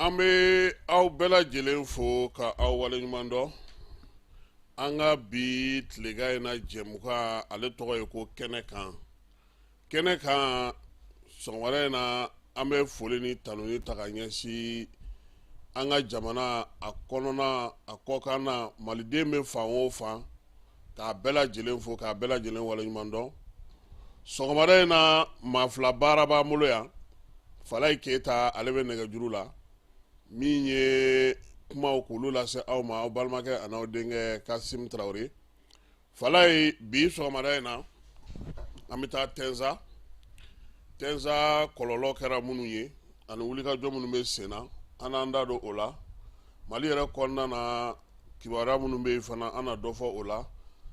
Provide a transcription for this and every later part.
An bɛ aw bɛɛ lajɛlen fo ka aw waleɲuman dɔn. An ka bi tilegan in na jɛmukan ale tɔgɔ ye ko kɛnɛ kan. Kɛnɛ kan sɔgɔmada in na an bɛ foli ni tanuni ta ka ɲɛsin an ka jamana a kɔnɔna a kɔkan na maliden bɛ fan o fan k'a bɛɛ lajɛlen fo k'a bɛɛ lajɛlen waleɲuman dɔn. Sɔgɔmada in na maa fila baara b'an bolo yan. Falayi Keyita ale bɛ nɛgɛjuru la. Min ye kumaw k'olu lase aw ma aw balimakɛ a n'aw denkɛ Kasim Tarawele. Falayi bi sɔgɔmada in na an bɛ taa Tɛnza. Tɛnza kɔlɔlɔ kɛra minnu ye ani wulikajɔ minnu bɛ sen na an n'an da don o la. Mali yɛrɛ kɔnɔna na kibaruya minnu bɛ yen fana an na dɔ fɔ o la.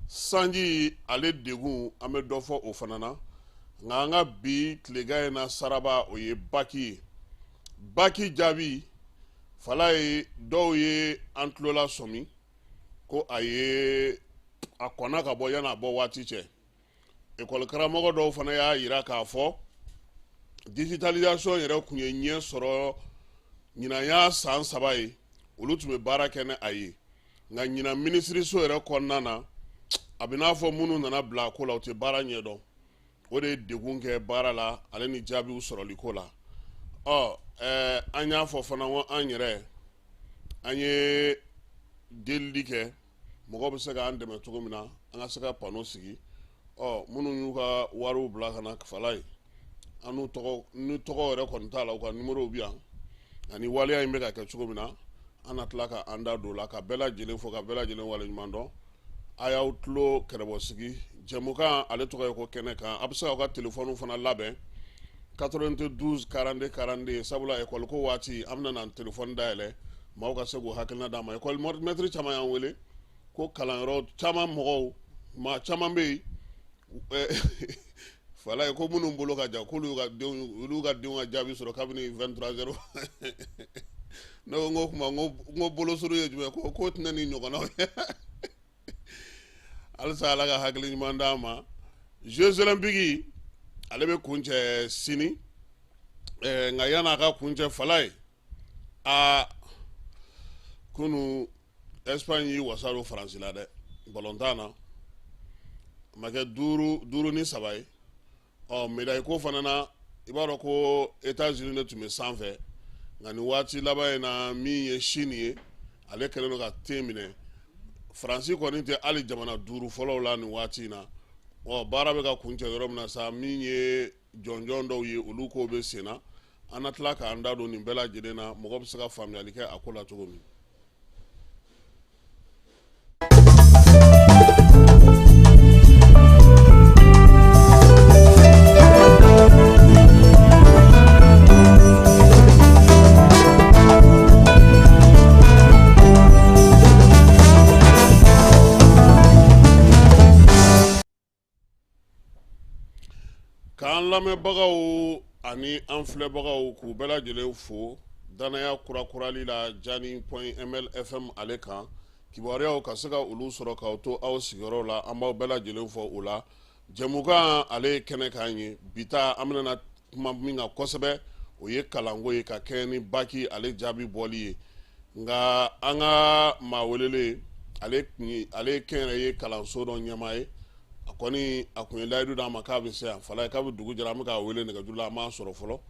Sanji ale degun an bɛ dɔ fɔ o fana na. Nka an ka bi tilegan in na saraba o ye baki ye. Baki jaabi Falayi dɔw ye an tulola sɔmi ko a kɔnna ka bɔ yanni a bɔ waati cɛ. Ekɔli karamɔgɔ dɔw fana y'a jira k'a fɔ digitalisation yɛrɛ tun ye ɲɛ sɔrɔ ɲinan y'a san 3 ye olu tun bɛ baara kɛ ni a ye. Nka ɲinan minisiriso yɛrɛ kɔnɔna na a bɛ n'a fɔ minnu nana bila a ko la u tɛ baara ɲɛdɔn. O de ye degun kɛ baara la ale ni jaabiw sɔrɔli ko la. An y'a fɔ fana ko an yɛrɛ an ye delili kɛ mɔgɔ bɛ se k'an dɛmɛ cogo min na an ka se ka pano sigi. Minnu y'u ka wariw bila ka na Falayi an n'u tɔgɔ ni tɔgɔ yɛrɛ kɔni t'a la u ka numéro bɛ yan ani waleya in bɛ ka kɛ cogo min na an na tila ka an da don o la ka bɛɛ lajɛlen fo ka bɛɛ lajɛlen waleɲuman dɔn. A y'aw tulo kɛrɛbɔsigi jɛmukan ale tɔgɔ ye ko kɛnɛ kan a bɛ se k'aw ka telefɔniw fana labɛn 92 42 42 sabula ekɔli ko waati an bɛna na telefɔni dayɛlɛ maaw ka se k'u hakilina d'a ma. Ekɔli mɛtiri caman y'an wele ko kalanyɔrɔ caman mɔgɔw maa caman bɛ yen Falayi ko minnu bolo ka jan k'olu ka denw ka jaabi sɔrɔ kabini 23h ne ko o tuma n ko bolosuru ye jumɛn k'o tɛna ni ɲɔgɔnnaw ye halisa Ala ka hakili ɲuman d'an ma. Jeux olympiques ale bɛ kuncɛ sini nka yan'a ka kuncɛ Falayi kunu Espagne y'i wasa don Faransi la dɛ balontan na a ma kɛ 5-3 ye. Médaille ko fana na i b'a dɔn ko États-Unis de tun bɛ sanfɛ nka nin waati laban in na min ye Chine ye ale kɛlen don ka te minɛ. Faransi kɔni tɛ hali jamana 5 fɔlɔw la nin waati in na. Baara bɛ ka kuncɛ yɔrɔ min na sa min ye jɔnjɔn dɔw ye olu ko bɛ sen na an na tila k'an da don nin bɛɛ lajɛlen na mɔgɔ bɛ se ka faamuyali kɛ a ko la cogo min. K'an lamɛnbagaw ani an filɛbagaw k'u bɛɛ lajɛlen fo danaya kurakurali la Jani.ml FM ale kan kibaruyaw ka se ka olu sɔrɔ k'aw to aw sigiyɔrɔ la an b'aw bɛɛ lajɛlen fɔ o la. Jɛmukan ale ye kɛnɛ kan ye bi ta an bɛna kuma min kan kosɛbɛ o ye kalanko ye ka kɛ ni baki ale jaabi bɔli ye. Nka an ka maa welelen ale ye kɛnyɛrɛye kalanso dɔ ɲɛmaa ye. A kɔni a kun ye layidu d'an ma k'a bɛ se yan Falayi k'a bɛ dugu jɛra an bɛ k'a wele nɛgɛjuru la an m'a sɔrɔ fɔlɔ.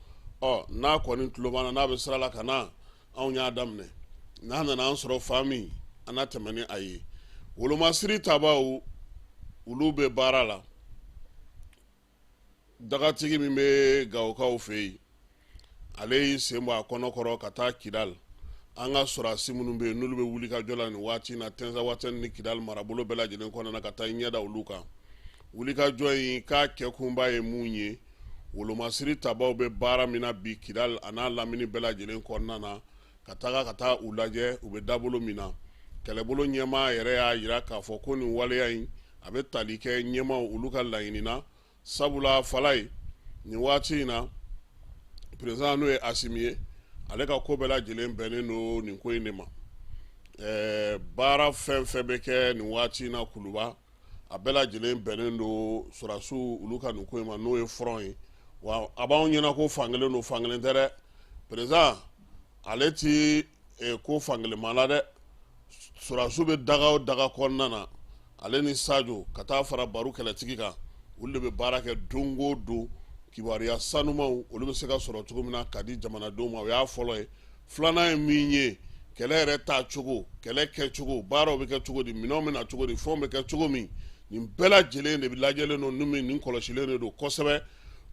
N'a kɔni tulo b'an na n'a bɛ sira la ka na anw y'a daminɛ n'a nana an sɔrɔ fa min an na tɛmɛ ni a ye. Wolomasiri tabaw olu bɛ baara la. Dagatigi min bɛ Gawokaw fɛ yen ale y'i sen bɔ a kɔnɔkɔrɔ ka taa Kidali. An ka sɔrɔdasi minnu bɛ yen n'olu bɛ wulikajɔ la nin waati in na Tɛnza Watani ni Kidali marabolo bɛɛ lajɛlen kɔnɔna na ka taa ɲɛ da olu kan. Wulikajɔ in k'a kɛkunba ye mun ye wolomasiri tabaw bɛ baara min na bi Kidali a n'a lamini bɛɛ lajɛlen kɔnɔna na ka taa u lajɛ u bɛ dabolo min na. Kɛlɛbolo ɲɛmaa yɛrɛ y'a jira k'a fɔ ko nin waleya in a bɛ tali kɛ ɲɛmaaw olu ka laɲini na sabula Falayi nin waati in na président n'o ye Asimi ye ale ka ko bɛɛ lajɛlen bɛnnen don nin ko in de ma. Baara fɛn fɛn bɛ kɛ nin waati in na Kuluba a bɛɛ lajɛlen bɛnnen don sɔrɔdasiw olu ka nin ko in ma n'o ye front ye. Wa a b'anw ɲɛna ko fankelen don fankelen tɛ dɛ. Président ale ti ko fangelemala dɛ sɔrɔdasiw bɛ daga o daga kɔnɔna na ale ni sajo ka taa fara baro kɛlɛtigi kan olu de bɛ baara kɛ don o don kibaruya sanumanw olu bɛ se ka sɔrɔ cogo min na ka di jamanadenw ma o y'a fɔlɔ ye filanan ye min ye kɛlɛ yɛrɛ taa cogo kɛlɛ kɛcogo baaraw bɛ kɛ cogo di minɛnw bɛ na cogo di fɛnw bɛ kɛ cogo min nin bɛɛ lajɛlen de bɛ lajɛlen don nin kɔlɔsilen de don kosɛbɛ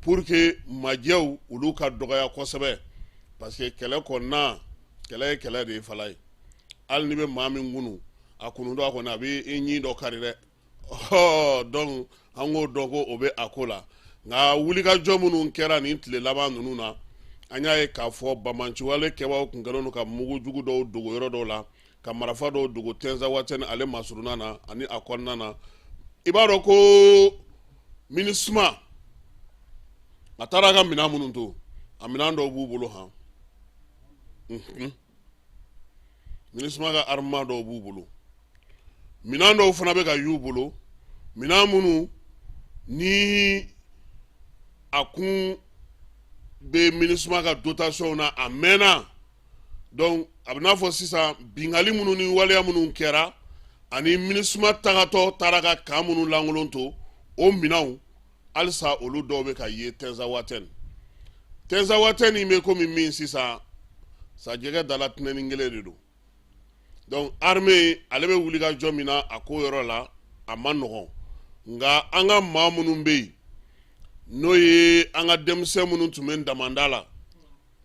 pour que majɛw olu ka dɔgɔya kosɛbɛ parce que kɛlɛ kɔnɔna kɛlɛ ye kɛlɛ de ye fala ye hali ni bɛ maa min kunu a kunu dɔ a kɔni a bɛ i ɲin dɔ kari dɛ donc an k'o dɔn ko o bɛ a ko la nka wulikajɔ minnu kɛra nin tile laban ninnu na an y'a ye k'a fɔ bamanciwale kɛbaaw tun kɛlen don ka mugu jugu dɔw dogo yɔrɔ dɔw la ka marifa dɔw dogo Tɛnzawatɛni ale masurunan na ani a kɔnɔna na i b'a dɔn ko MINUSMA a taara a ka minɛn minnu to a minɛn dɔw b'u bolo han MINUSMA ka armement dɔw b'u bolo minɛn dɔw fana bɛ ka y'u bolo minɛn minnu ni a kun bɛ MINUSMA ka dotation na a mɛnna donc a bɛ n'a fɔ sisan bingali minnu ni waleya minnu kɛra ani MINUSMA tagatɔ taara ka kan minnu lankolon to o minɛnw halisa olu dɔw bɛ ka ye Tɛnzawatɛni bɛ komi min sisan sajɛgɛ dala tinɛni kelen de don donc armée ale bɛ wulikajɔ min na a ko yɔrɔ la a ma nɔgɔn nka an ka maa minnu bɛ yen n'o ye an ka denmisɛn minnu tun bɛ damanda la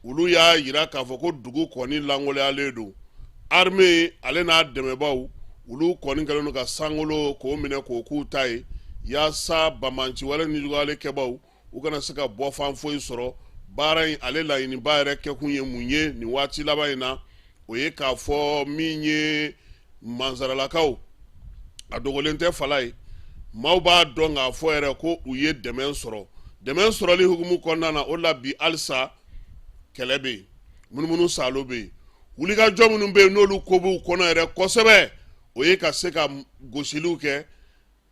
olu y'a jira k'a fɔ ko dugu kɔni langoloyalen don armée ale n'a dɛmɛbaaw olu kɔni kɛlen don ka sankolo k'o minɛ k'o k'u ta ye yaasa bamanciwale ni juguyale kɛbaaw u kana se ka bɔ fan foyi sɔrɔ baara in ale laɲiniba yɛrɛ kɛkun ye mun ye nin waati laban in na o ye k'a fɔ min ye mansaralakaw a dogolen tɛ fala ye maaw b'a dɔn k'a fɔ yɛrɛ ko u ye dɛmɛ sɔrɔli hukumu kɔnɔna na o la bi halisa kɛlɛ bɛ yen munumunu salo bɛ yen wulikajɔ minnu bɛ yen n'olu ko b'u kɔnɔ yɛrɛ kosɛbɛ o ye ka se ka gosiliw kɛ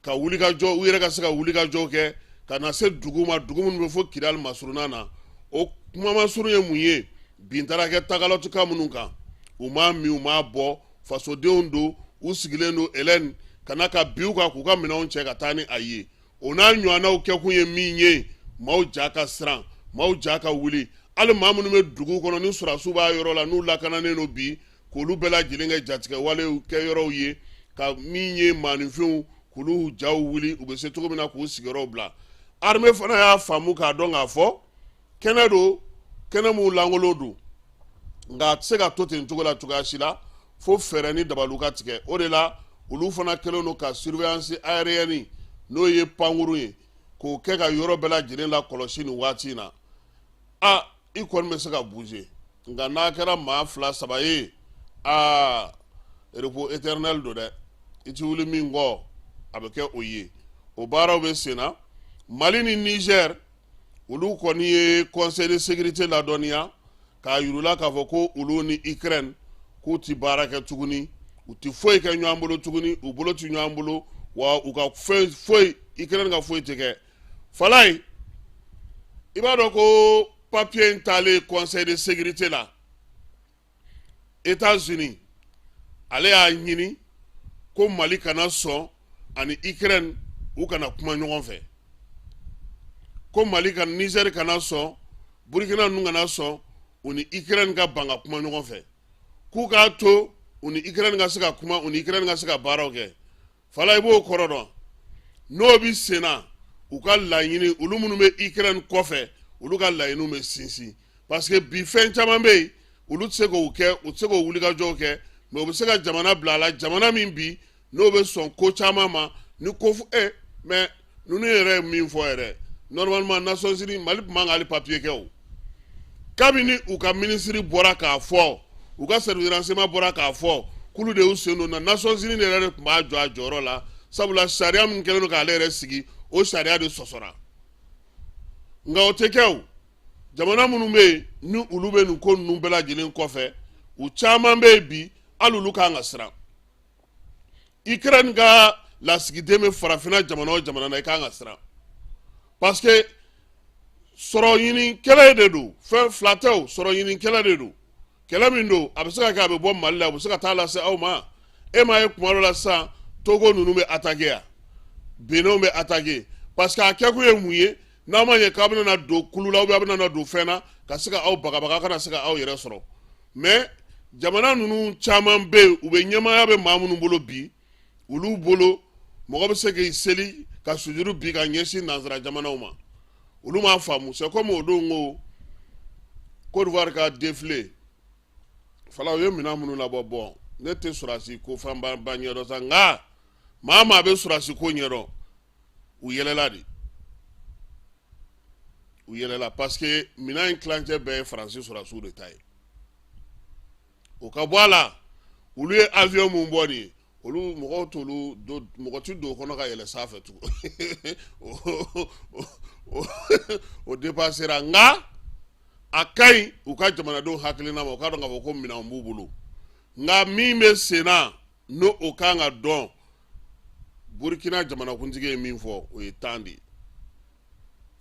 ka wulikajɔ u yɛrɛ ka se ka wulikajɔw kɛ ka na se dugu ma dugu minnu bɛ fɔ Kidali masurunan na o kuma masuru ye mun ye bin taara kɛ tagalɔtika minnu kan u m'a min u m'a bɔ fasodenw don u sigilen don Hélène ka na ka bin u kan k'u ka minɛnw cɛ ka taa ni a ye o n'a ɲɔgɔnnaw kɛkun ye min ye maaw ja ka siran maaw ja ka wuli hali maa minnu bɛ dugu kɔnɔ ni sɔrɔdasiw b'a yɔrɔ la n'u lakananen don bi k'olu bɛɛ lajɛlen kɛ jatigɛwalew kɛ yɔrɔw ye ka min ye maaninfinw k'olu jaw wuli u bɛ se cogo min na k'u sigiyɔrɔw bila armée fana y'a faamu k'a dɔn k'a fɔ kɛnɛ don kɛnɛ mun lankolon don nka a tɛ se ka to ten cogo la cogoya si la fo fɛɛrɛ ni dabaliw ka tigɛ o de la olu fana kɛlen don ka surveillance aérienne n'o ye pankuru ye k'o kɛ ka yɔrɔ bɛɛ lajɛlen la kɔlɔsi nin waati in na a i kɔni bɛ se ka bouger nka n'a kɛra maa 2-3 ye a repos éternel don dɛ i ti wuli min kɔ a bɛ kɛ o ye o baaraw bɛ sen na Mali ni Niger olu kɔni ye conseil de sécurité ladɔnniya k'a yirula k'a fɔ ko olu ni Ukraine k'u ti baara kɛ tuguni u ti foyi kɛ ɲɔgɔn bolo tuguni u bolo ti ɲɔgɔn bolo wa u ka foyi Ukraine ka foyi ti kɛ falaye i b'a dɔn ko papier in taalen conseil de sécurité la États-Unis ale y'a ɲini ko Mali kana sɔn ani Ukraine u kana kuma ɲɔgɔn fɛ ko Mali ka Niger kana sɔn Burkina ninnu kana sɔn u ni Ukraine ka ban ka kuma ɲɔgɔn fɛ k'u k'a to u ni Ukraine ka se ka kuma u ni Ukraine ka se ka baaraw kɛ fala i b'o kɔrɔ dɔn n'o bi sen na u ka laɲini olu minnu bɛ Ukraine kɔfɛ olu ka laɲiniw bɛ sinsin parce que bi fɛn caman bɛ yen olu tɛ se k'o kɛ u tɛ se k'o wulikajɔw kɛ mais u bɛ se ka jamana bila a la jamana min bi n'o bɛ sɔn ko caman ma ni ko mais ninnu yɛrɛ ye min fɔ yɛrɛ normalement Nations Unies Mali tun man ka hali papier kɛ o kabini u ka ministre bɔra k'a fɔ u ka service de renseignement bɔra k'a fɔ k'olu de y'u sen don na Nations Unies yɛrɛ de tun b'a jɔ a jɔyɔrɔ la sabula sariya min kɛlen don k'ale yɛrɛ sigi o sariya de sɔsɔra nka o tɛ kɛ o jamana minnu bɛ yen ni olu bɛ nin ko ninnu bɛɛ lajɛlen kɔfɛ u caman bɛ yen bi hali olu kan ka siran Ukraine ka lasigiden bɛ farafinna jamana o jamana na i kan ka siran parce que sɔrɔ ɲini kɛlɛ de don fɛn fila tɛ o sɔrɔ ɲini kɛlɛ de don kɛlɛ min don a bɛ se ka kɛ a bɛ bɔ Mali la a bɛ se ka taa lase aw ma e m'a ye kuma dɔ la sisan Togo ninnu bɛ attaquer yan Benin bɛ attaquer parce que a kɛkun ye mun ye n'a ma ɲɛ k'a bɛna don kulu la ou bien a bɛna don fɛn na ka se ka aw bagabaga kana se ka aw yɛrɛ sɔrɔ mais jamana ninnu caman bɛ yen u bɛ ɲɛmaaya bɛ maa minnu bolo bi olu bolo mɔgɔ bɛ se k'i seli ka sujuru bi ka ɲɛsin nanzara jamanaw ma olu m'a faamu c'est comme o don ko Côte d'Ivoire ka défilé fala u ye minɛn minnu labɔ bon ne tɛ surasi ko fan ba ɲɛdɔn sa nka maa maa bɛ surasi ko ɲɛdɔn u yɛlɛla de u yɛlɛla parce que minɛn in tilancɛ bɛɛ ye faransi surasiw de ta ye o ka bɔ a la olu ye avion mun bɔ nin ye olu mɔgɔw t'olu mɔgɔ ti don o kɔnɔ ka yɛlɛ sanfɛ tugun o dépassera nka a ka ɲi u ka jamanadenw hakilina ma u ka dɔn k'a fɔ ko minɛn b'u bolo nka min bɛ sen na n'o o kan ka dɔn Burkina jamanakuntigi ye min fɔ o ye temps de ye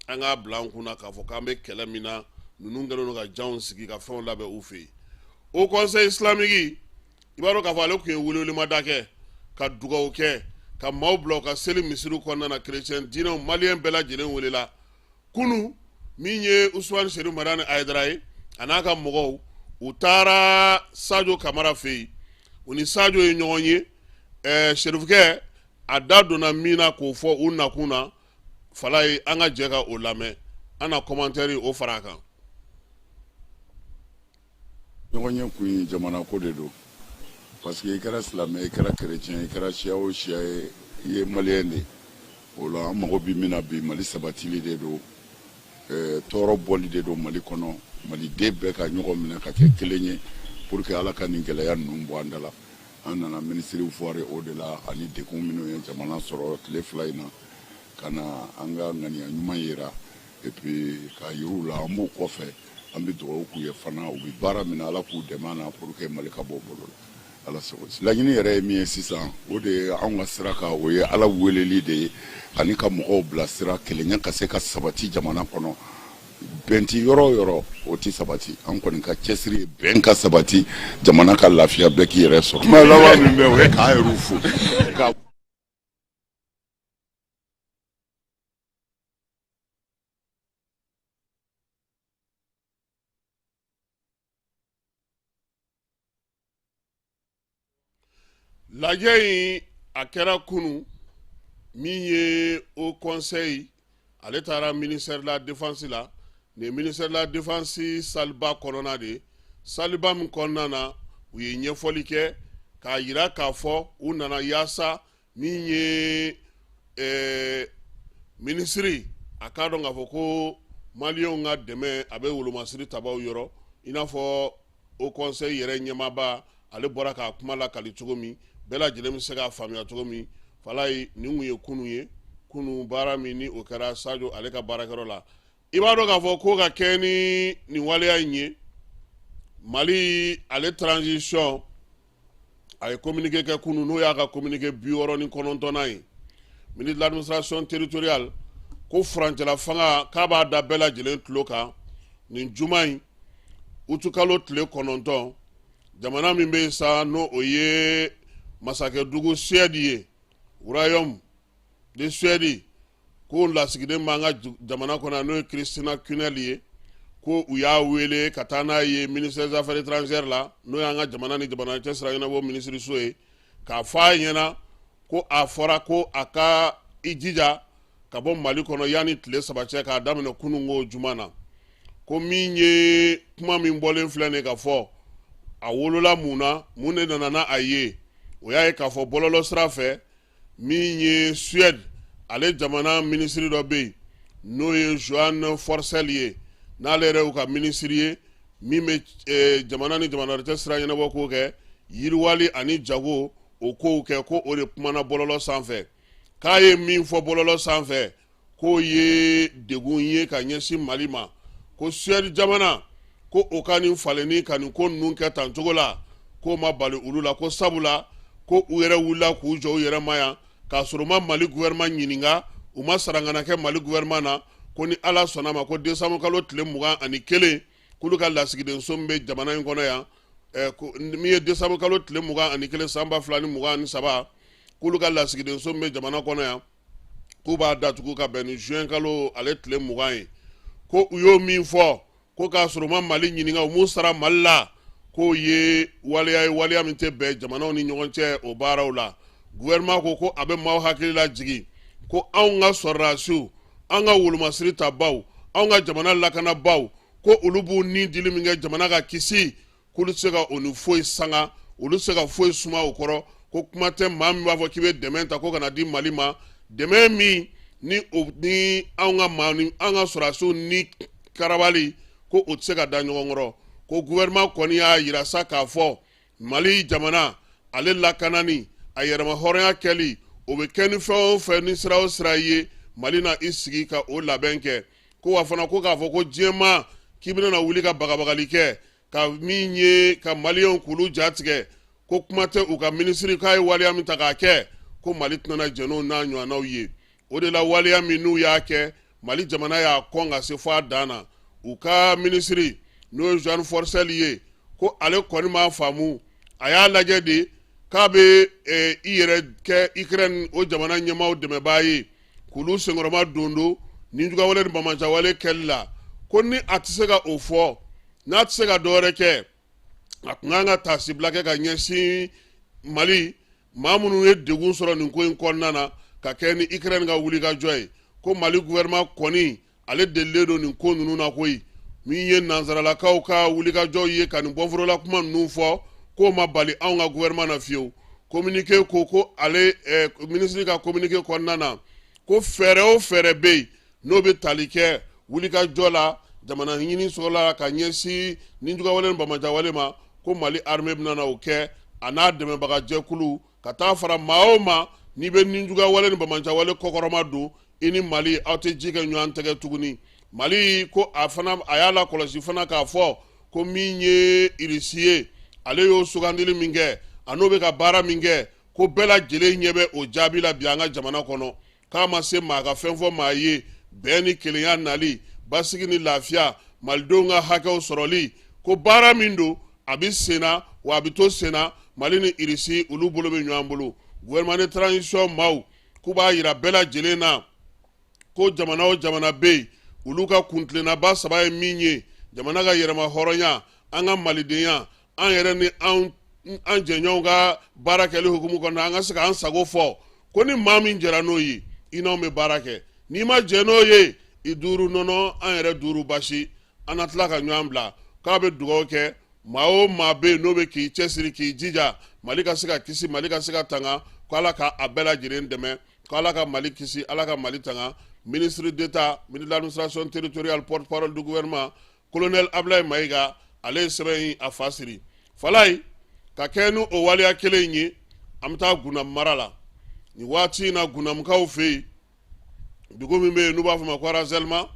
an k'a bila an kunna k'a fɔ k'an bɛ kɛlɛ min na ninnu kɛlen don ka janw sigi ka fɛnw labɛn u fɛ yen o conseil islamique i b'a dɔn k'a fɔ ale tun ye welewelemada kɛ ka dugawu kɛ ka maaw bila u ka seli misiriw kɔnɔna na chrétien diinɛw maliyɛn bɛɛ lajɛlen welela kunu min ye Usmane Seri Madani Ayidara ye a n'a ka mɔgɔw u taara Sadio Kamara fɛ yen u ni Sadio ye ɲɔgɔn ye Serifukɛ a da donna min na k'o fɔ u nakun na fala ye an ka jɛ ka o lamɛn an na commentaire o fara a kan ɲɔgɔn ye kun ye jamana ko de don parce que i kɛra silamɛ i kɛra chrétien i kɛra siya o siya ye i ye maliyɛn de o la an mago bi min na bi Mali sabatili de don tɔɔrɔ bɔli de don Mali kɔnɔ maliden bɛɛ ka ɲɔgɔn minɛ ka kɛ kelen ye pour que Ala ka nin gɛlɛya ninnu bɔ an da la an nana ministre fɔre o de la ani dekun minnu ye jamana sɔrɔ tile fila in na ka na an ka ŋaniya ɲuman yira et puis ka yiru la an b'o kɔfɛ an bɛ dugawu k'u ye fana u bɛ baara min na Ala k'u dɛmɛ na pour que Mali ka bɔ o bolo la Ala sago laɲini yɛrɛ ye min ye sisan o de ye anw ka sira kan o ye Ala weleli de ye ani ka mɔgɔw bila sira kelenya ka se ka sabati jamana kɔnɔ bɛn ti yɔrɔ o yɔrɔ o ti sabati an kɔni ka cɛsiri ye bɛn ka sabati jamana ka lafiya bɛɛ k'i yɛrɛ sɔrɔ kuma laban min bɛ o ye k'a yɛrɛw fo lajɛ in a kɛra kunu min ye au conseil ale taara ministère de la défense la nin ministère de la défense saliba kɔnɔna de saliba min kɔnɔna na u ye ɲɛfɔli kɛ k'a yira k'a fɔ u nana yaasa min ye ministre a k'a dɔn k'a fɔ ko maliyɛnw ka dɛmɛ a bɛ wolomasiri tabaw yɔrɔ i n'a fɔ au conseil yɛrɛ ɲɛmaaba ale bɔra k'a kuma lakali cogo min bɛɛ lajɛlen bɛ se k'a faamuya cogo min fala ye nin kun ye kunu ye kunu baara min ni o kɛra Sadio ale ka baarakɛyɔrɔ la i b'a dɔn k'a fɔ ko ka kɛ ni nin waleya in ye Mali ale transition a ye communiqué kɛ kunu n'o y'a ka communiqué 69 ye ministre de l'administration territoriale ko furancɛla fanga k'a b'a da bɛɛ lajɛlen tulo kan nin juma in utukalo tile 9 jamana min bɛ yen sa n'o o ye masakɛdugu Suède ye royaume de Suède ko lasigiden b'an ka jamana kɔnɔ n'o ye Christina Kunel ye ko u y'a wele ka taa n'a ye ministère des affaires étrangères la n'o y'an ka jamana ni jamana cɛ sira ɲɛnabɔ minisiriso ye k'a fɔ a ɲɛna ko a fɔra ko a ka i jija ka bɔ Mali kɔnɔ yanni tile 3 cɛ k'a daminɛ kununko juma na ko min ye kuma min bɔlen filɛ nin ka fɔ a wolola mun na mun de nana n'a a ye o y'a ye k'a fɔ bɔlɔlɔ sira fɛ min ye Suède ale jamana ministre dɔ bɛ yen n'o ye Johan Forcel ye n'ale yɛrɛ y'u ka ministre ye min bɛ jamana ni jamana wɛrɛ cɛ sira ɲɛnabɔ k'o kɛ yiriwali ani jago o kow kɛ ko o de kumana bɔlɔlɔ sanfɛ k'a ye min fɔ bɔlɔlɔ sanfɛ k'o ye degun ye ka ɲɛsin Mali ma ko Suède jamana ko o ka nin falenni ka nin ko ninnu kɛ tan cogo la k'o ma bali olu la ko sabula ko u yɛrɛ wulila k'u jɔ u yɛrɛ ma yan k'a sɔrɔ u ma Mali gouvernement ɲininka u ma sarangana kɛ Mali gouvernement na ko ni Ala sɔnna ma ko décembre kalo tile 21 k'olu ka lasigidenso min bɛ jamana in kɔnɔ yan min ye décembre kalo tile 21 san 2023 k'olu ka lasigidenso min bɛ jamana kɔnɔ yan k'u b'a datugu ka bɛn ni juin kalo ale tile 20 ye ko u y'o min fɔ ko k'a sɔrɔ u ma Mali ɲininka u m'u sara Mali la k'o ye waleya ye waleya min tɛ bɛn jamanaw ni ɲɔgɔn cɛ o baaraw la gouvernement ko a bɛ maaw hakili la jigin ko anw ka sɔrɔdasiw an ka wolomasiri ta baw anw ka jamana lakana baw ko olu b'u ni dili min kɛ jamana ka kisi k'olu tɛ se ka o ni foyi sanga olu tɛ se ka foyi suma o kɔrɔ ko kuma tɛ maa min b'a fɔ k'i bɛ dɛmɛ ta ko kana di Mali ma dɛmɛ min ni anw ka sɔrɔdasiw ni karabali ko o tɛ se ka da ɲɔgɔn kɔrɔ ko gouvernement kɔni y'a yira sa k'a fɔ Mali jamana ale lakanani a yɛrɛma hɔrɔnya kɛli o bɛ kɛ ni fɛn o fɛn ni sira o sira ye Mali na i sigi ka o labɛn kɛ ko wa fana ko k'a fɔ ko diɲɛma k'i bɛna wuli ka bagabagali kɛ ka min ye ka maliyɛnw k'olu jatigɛ ko kuma tɛ u ka minisiri k'a ye waleya min ta k'a kɛ ko Mali tɛna jɛn n'a ɲɔgɔnnaw ye o de la waleya min n'u y'a kɛ Mali jamana y'a kɔn ka se fɔ a dan na u ka minisiri n'o ye Jean Forcel ye ko ale kɔni m'a faamu a y'a lajɛ de k'a bɛ i yɛrɛ kɛ Ukraine o jamana ɲɛmaaw dɛmɛbaa ye k'olu senkɔrɔma dondo ni jugawale ni bamajawale kɛli la ko ni a tɛ se ka o fɔ n'a tɛ se ka dɔwɛrɛ kɛ a tun kan ka taasibila kɛ ka ɲɛsin Mali maa minnu ye degun sɔrɔ nin ko in kɔnɔna na ka kɛ ni Ukraine ka wulikajɔ ye ko Mali gouvernement kɔni ale delilen don nin ko ninnu na koyi min ye nanzaralakaw ka wulikajɔw ye ka nin bɔnforola kuma ninnu fɔ k'o ma bali anw ka gouvernement na fiyewu communiqué ko ale ministre ka communiqué kɔnɔna na ko fɛɛrɛ o fɛɛrɛ bɛ yen n'o bɛ tali kɛ wulikajɔ la jamana ɲini sɔrɔla ka ɲɛsin ni jugawale ni bamajawale ma ko Mali armée bɛna na o kɛ a n'a dɛmɛbaga jɛkulu ka taa fara maa o maa n'i bɛ ni jugawale ni bamajawale kɔkɔrɔma don i ni Mali aw tɛ ji kɛ ɲɔgɔn tɛgɛ tuguni Mali ko a y'a la kɔlɔsi fana k'a fɔ ko min ye irisi ye ale y'o sugandili min kɛ a n'o bɛ ka baara min kɛ ko bɛɛ lajɛlen ɲɛ bɛ o jaabi la bi an ka jamana kɔnɔ k'a ma se maa ka fɛn fɔ maa ye bɛɛ ni kelenya nali basigi ni lafiya malidenw ka hakɛw sɔrɔli ko baara min don a bɛ senna wa a bɛ to senna Mali ni irisi olu bolo bɛ ɲɔgɔn bolo gouvernement de transition maaw k'u b'a yira bɛɛ lajɛlen na ko jamana o jamana bɛ yen olu ka kuntilennaba saba ye min ye jamana ka yɛrɛma hɔrɔnya an ka malidenya an yɛrɛ ni an jɛɲɔgɔnw ka baara kɛli hukumu kɔnɔ an ka se k'an sago fɔ ko ni maa min jɛra n'o ye i n'anw bɛ baara kɛ n'i ma jɛ n'o ye i duuru nɔnɔ an yɛrɛ duuru basi an na tila ka ɲɔgɔn bila k'a bɛ dugawu kɛ maa o maa bɛ yen n'o bɛ k'i cɛsiri k'i jija Mali ka se ka kisi Mali ka se ka tanga ko Ala ka a bɛɛ lajɛlen dɛmɛ ko Ala ka Mali kisi Ala ka Mali tanga ministre d'État ministre de l'administration territoriale porte-parole du gouvernement colonel Ablaye Maïga ale ye sɛbɛn in a fa siri Falaye ka kɛ ni o waleya kelen ye an bɛ taa Guna mara la ni waati in na Gunamukaw fɛ yen dugu min bɛ yen n'u b'a fɔ ma ko Arazɛlima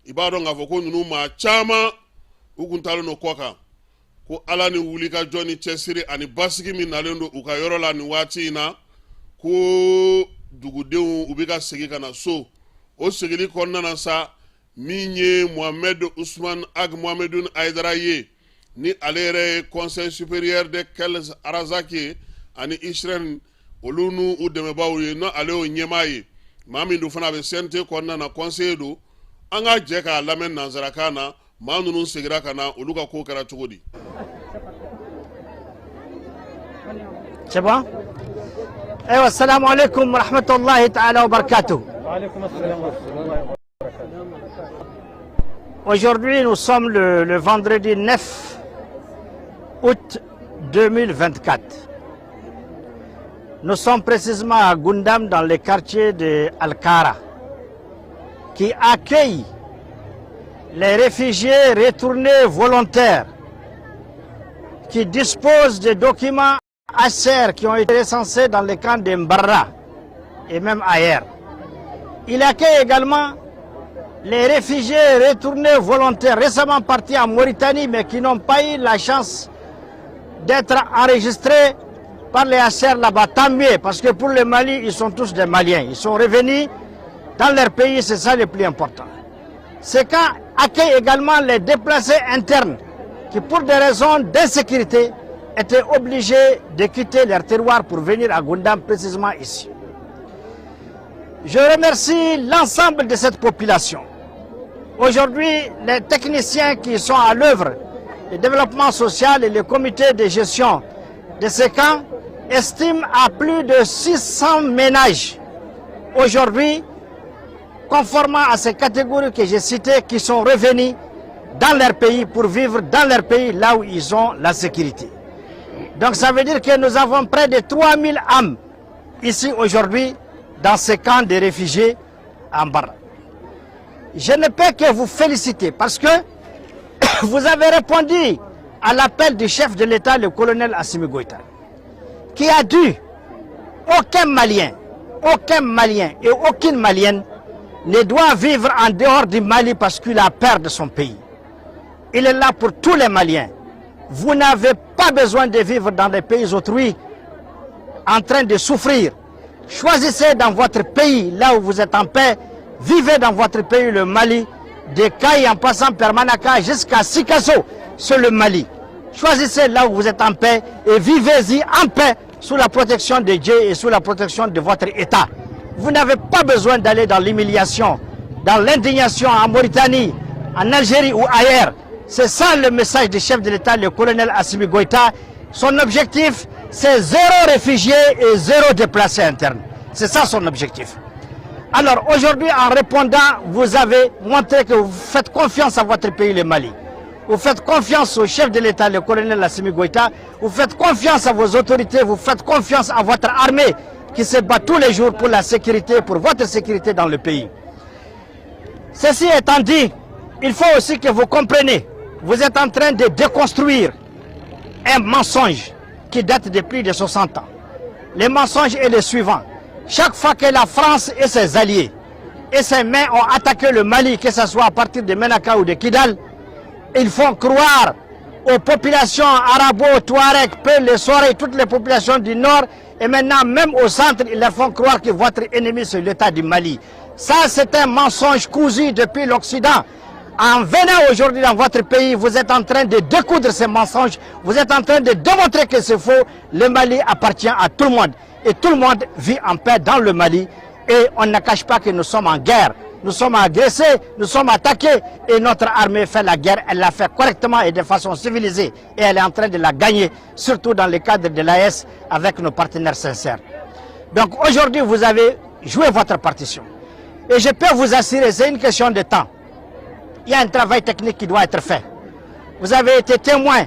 i b'a dɔn k'a fɔ ko ninnu maa caman u kun taalen don kɔ kan ko Ala ni wulikajɔ ni cɛsiri ani basigi min nalen don u ka yɔrɔ la nin waati in na ko dugudenw u bɛ ka segin ka na so o segili kɔnɔna na sa min ye Mohamed Ousmane Ag Mohamedou Aïdara ye ni ale yɛrɛ ye conseil supérieur de Kels Arazaki ye ani Israël olu n'u dɛmɛbaaw ye n'ale y'o ɲɛmaa ye maa min dun fana a bɛ CNT kɔnɔna na conseiller don an ka jɛ k'a lamɛn nanzarakan na maa ninnu segira ka na olu ka ko kɛra cogo di. C'est bon? Assalamu alaikum wa rahmatullahi ta'ala wa barakatuh. Aujourd'hui, nous sommes le vendredi 9 août 2024. Nous sommes précisément à Gundam, dans le quartier de Al-Kara, qui accueille les réfugiés retournés volontaires, qui disposent de documents HCR qui ont été recensés dans les camps de Mbarra et même ailleurs. Il accueille également les réfugiés retournés volontaires, récemment partis en Mauritanie, mais qui n'ont pas eu la chance d'être enregistrés par les HCR là-bas. Tant mieux, parce que pour le Mali, ils sont tous des Maliens. Ils sont revenus dans leur pays, c'est ça le plus important. Ce camp accueille également les déplacés internes qui pour des raisons d'insécurité étaient obligés de quitter leur terroir pour venir à Goundam, précisément ici. Je remercie l'ensemble de cette population. Aujourd'hui, les techniciens qui sont à l'œuvre, le développement social et le comité de gestion de ces camps estiment à plus de 600 ménages aujourd'hui, conformément à ces catégories que j'ai citées, qui sont revenus dans leur pays pour vivre dans leur pays là où ils ont la sécurité. Donc ça veut dire que nous avons près de 3000 âmes ici aujourd'hui dans ces camps de réfugiés en Barra. Je ne peux que vous féliciter parce que vous avez répondu à l'appel du chef de l'État, le colonel Assimi Goïta, qui a dit aucun Malien et aucune Malienne ne doit vivre en dehors du Mali parce qu'il a peur de son pays. Il est là pour tous les Maliens. Vous n'avez pas besoin de vivre dans des pays autrui en train de souffrir. Choisissez dans votre pays, là où vous êtes en paix, vivez dans votre pays, le Mali, de Kaï en passant par Manaka jusqu'à Sikasso, sur le Mali. Choisissez là où vous êtes en paix et vivez-y en paix sous la protection de Dieu et sous la protection de votre État. Vous n'avez pas besoin d'aller dans l'humiliation, dans l'indignation en Mauritanie, en Algérie ou ailleurs. C'est ça le message du chef de l'État, le colonel Assimi Goïta. Son objectif, c'est 0 réfugiés et 0 déplacés internes. C'est ça son objectif. Alors aujourd'hui, en répondant, vous avez montré que vous faites confiance à votre pays, le Mali. Vous faites confiance au chef de l'État, le colonel Assimi Goïta. Vous faites confiance à vos autorités, vous faites confiance à votre armée qui se bat tous les jours pour la sécurité, pour votre sécurité dans le pays. Ceci étant dit, il faut aussi que vous compreniez, vous êtes en train de déconstruire un mensonge qui date de plus de 60 ans. Le mensonge est le suivant. Chaque fois que la France et ses alliés et ses mains ont attaqué le Mali, que ce soit à partir de Menaka ou de Kidal, ils font croire aux populations arabo, touareg, Peul, les Soirées, toutes les populations du nord et maintenant même au centre, ils leur font croire que votre ennemi c'est l'État du Mali. Ça c'est un mensonge cousu depuis l'Occident. En venant aujourd'hui dans votre pays, vous êtes en train de découdre ces mensonges, vous êtes en train de démontrer que c'est faux. Le Mali appartient à tout le monde et tout le monde vit en paix dans le Mali et on ne cache pas que nous sommes en guerre. Nous sommes agressés, nous sommes attaqués et notre armée fait la guerre, elle l'a fait correctement et de façon civilisée et elle est en train de la gagner, surtout dans le cadre de l'AES avec nos partenaires sincères. Donc aujourd'hui vous avez joué votre partition et je peux vous assurer, c'est une question de temps. Il y a un travail technique qui doit être fait. Vous avez été témoin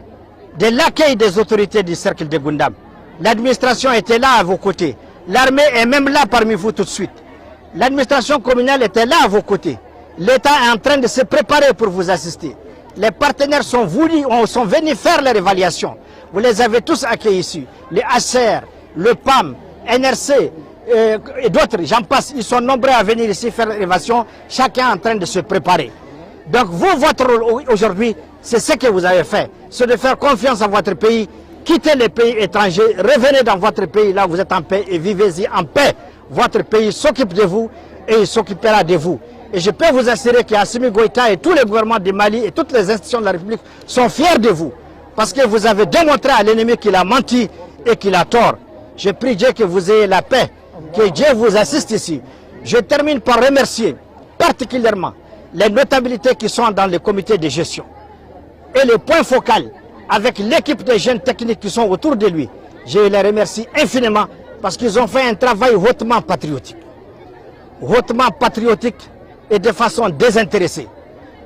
de l'accueil des autorités du cercle de Goundam. L'administration était là à vos côtés. L'armée est même là parmi vous tout de suite. L'administration communale était là à vos côtés. L'État est en train de se préparer pour vous assister. Les partenaires sont venus faire leur évaluation. Vous les avez tous accueillis ici. Les HCR, le PAM, NRC et d'autres, j'en passe. Ils sont nombreux à venir ici faire l'évaluation. Chacun est en train de se préparer. Donc vous, votre rôle aujourd'hui, c'est ce que vous avez fait. C'est de faire confiance à votre pays, quitter les pays étrangers, revenez dans votre pays là où vous êtes en paix et vivez-y en paix. Votre pays s'occupe de vous et il s'occupera de vous. Et je peux vous assurer qu'Assimi Goïta et tous les gouvernements du Mali et toutes les institutions de la République sont fiers de vous. Parce que vous avez démontré à l'ennemi qu'il a menti et qu'il a tort. Je prie Dieu que vous ayez la paix, que Dieu vous assiste ici. Je termine par remercier particulièrement les notabilités qui sont dans le comité de gestion. Et le point focal, avec l'équipe de jeunes techniques qui sont autour de lui, je les remercie infiniment parce qu'ils ont fait un travail hautement patriotique. Hautement patriotique et de façon désintéressée.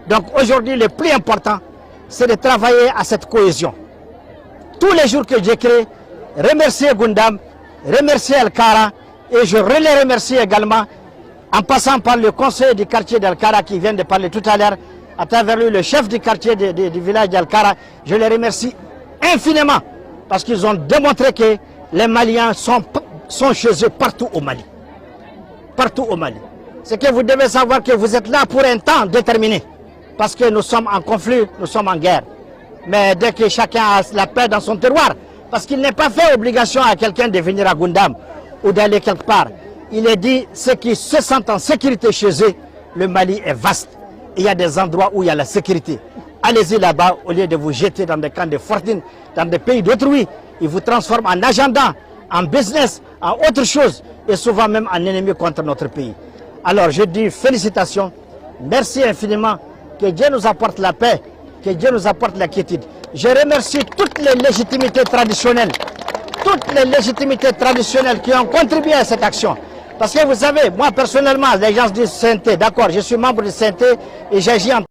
Donc aujourd'hui, le plus important, c'est de travailler à cette cohésion. Tous les jours que j'écris, remercier Goundam, remercier Al-Kara, et je les remercie également en passant par le conseiller du quartier d'Al-Kara qui vient de parler tout à l'heure, à travers lui, le chef du quartier du village d'Al-Kara. Je les remercie infiniment parce qu'ils ont démontré que les Maliens sont chez eux partout au Mali. Partout au Mali. C'est que vous devez savoir que vous êtes là pour un temps déterminé. Parce que nous sommes en conflit, nous sommes en guerre. Mais dès que chacun a la paix dans son terroir, parce qu'il n'est pas fait obligation à quelqu'un de venir à Goundam ou d'aller quelque part. Il est dit, ceux qui se sentent en sécurité chez eux, le Mali est vaste. Il y a des endroits où il y a la sécurité. allez-y là-bas au lieu de vous jeter dans des camps de fortune, dans des pays d'autrui. Ils vous transforment en agenda, en business, en autre chose et souvent même en ennemi contre notre pays. Alors je dis félicitations, merci infiniment, que Dieu nous apporte la paix, que Dieu nous apporte la quiétude. Je remercie toutes les légitimités traditionnelles qui ont contribué à cette action. Parce que vous savez, moi personnellement, les gens disent Sainté, d'accord, je suis membre de Sainté et j'agis en...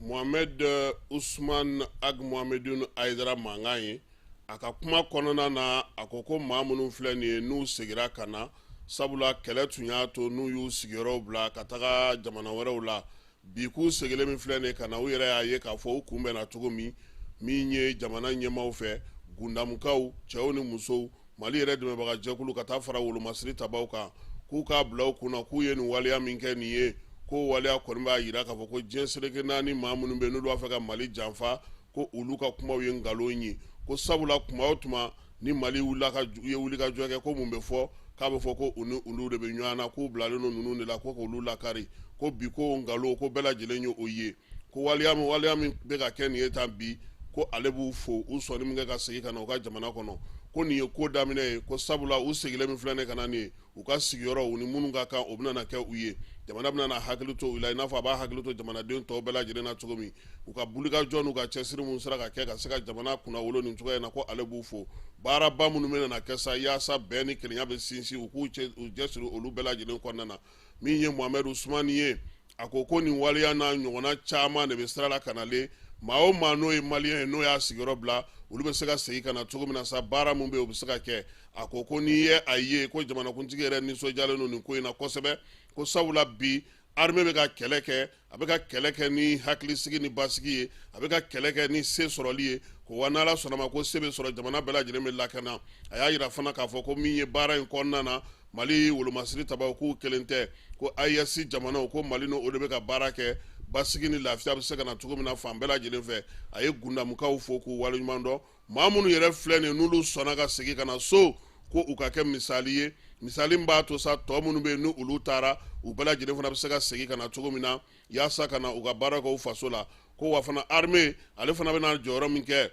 Mohamed Ousmane Ag Mohamedoun Aydara Mangaye aka kuma kɔnɔna na a ko ko maa minnu filɛ nin ye n'u segira ka na sabula kɛlɛ tun y'a to n'u y'u sigiyɔrɔw bila ka taga jamana wɛrɛw la bi k'u segilen min filɛ nin ye ka na u yɛrɛ y'a ye k'a fɔ u kunbɛnna cogo min ye jamana ɲɛmaaw fɛ gundamukaw cɛw ni musow Mali yɛrɛ dɛmɛbaga jɛkulu ka taa fara wolomasiri tabaw kan k'u k'a bila u kunna k'u ye nin waleya min kɛ nin ye ko waleya kɔni b'a yira k'a fɔ ko diɲɛ seleke naani maa minnu bɛ n'olu b'a fɛ ka Mali janfa ko olu ka kumaw ye ngalon ye ko sabula kuma o tuma ni Mali ye wuli ka jɔ kɛ ko mun bɛ fɔ k'a bɛ fɔ ko olu de bɛ ɲɔgɔn na k'u bilalen don ninnu de la ko k'olu lakari ko bi ko ngalon ko bɛɛ lajɛlen ye o ye ko waleya min bɛ ka kɛ nin ye tan bi ko ale b'u fo u sɔnni min kɛ ka segin ka na u ka jamana kɔnɔ ko nin ye ko daminɛ ye ko sabula u sigilen min filɛ ne ka na nin ye u ka sigiyɔrɔ u ni minnu ka kan o bɛna na kɛ u ye jamana bɛna na hakili to u la i n'a fɔ a b'a hakili to jamanaden tɔw bɛɛ lajɛlen na cogo min u ka wulikajɔ n'u ka cɛsiri mun sera ka kɛ ka se ka jamana kunna wolo nin cogoya in na ko ale b'u fo baaraba minnu bɛna na kɛ sa yaasa bɛn ni kelenya bɛ sinsin u k'u cɛsiri olu bɛɛ lajɛlen kɔnɔna na min ye Mohamed Ousmane ye a ko nin waleya n'a ɲɔgɔnna caman de bɛ sira la ka nalen maa o maa n'o ye maliyɛn ye n'o y'a sigiyɔrɔ bila olu bɛ se ka segin ka na cogo min na sa baara mun bɛ yen o bɛ se ka kɛ a ko n'i ye a ye ko jamanakuntigi yɛrɛ nisɔndiyalen don nin ko in na kosɛbɛ ko sabula bi armée bɛ ka kɛlɛ kɛ a bɛ ka kɛlɛ kɛ ni hakilisigi ni basigi ye a bɛ ka kɛlɛ kɛ ni se sɔrɔli ye ko wa n'Ala sɔnna ma ko se bɛ sɔrɔ jamana bɛɛ lajɛlen bɛ lakana a y'a yira fana k'a fɔ ko min ye baara in kɔnɔna na Mali wolomasiri tabaw k'u kelen tɛ ko AES jamanaw ko Mali n'o de bɛ ka baara kɛ basigi ni lafiya bɛ se ka na cogo min na fan bɛɛ lajɛlen fɛ a ye gundamukaw fo k'u waleɲuman dɔn maa minnu yɛrɛ filɛ nin n'olu sɔnna ka segin ka na so ko u ka kɛ misali ye misali min b'a to sa tɔ minnu bɛ yen ni olu taara u bɛɛ lajɛlen fana bɛ se ka segin ka na cogo min na yaasa ka na u ka baara kɛ u faso la ko wa fana armée ale fana bɛna jɔyɔrɔ min kɛ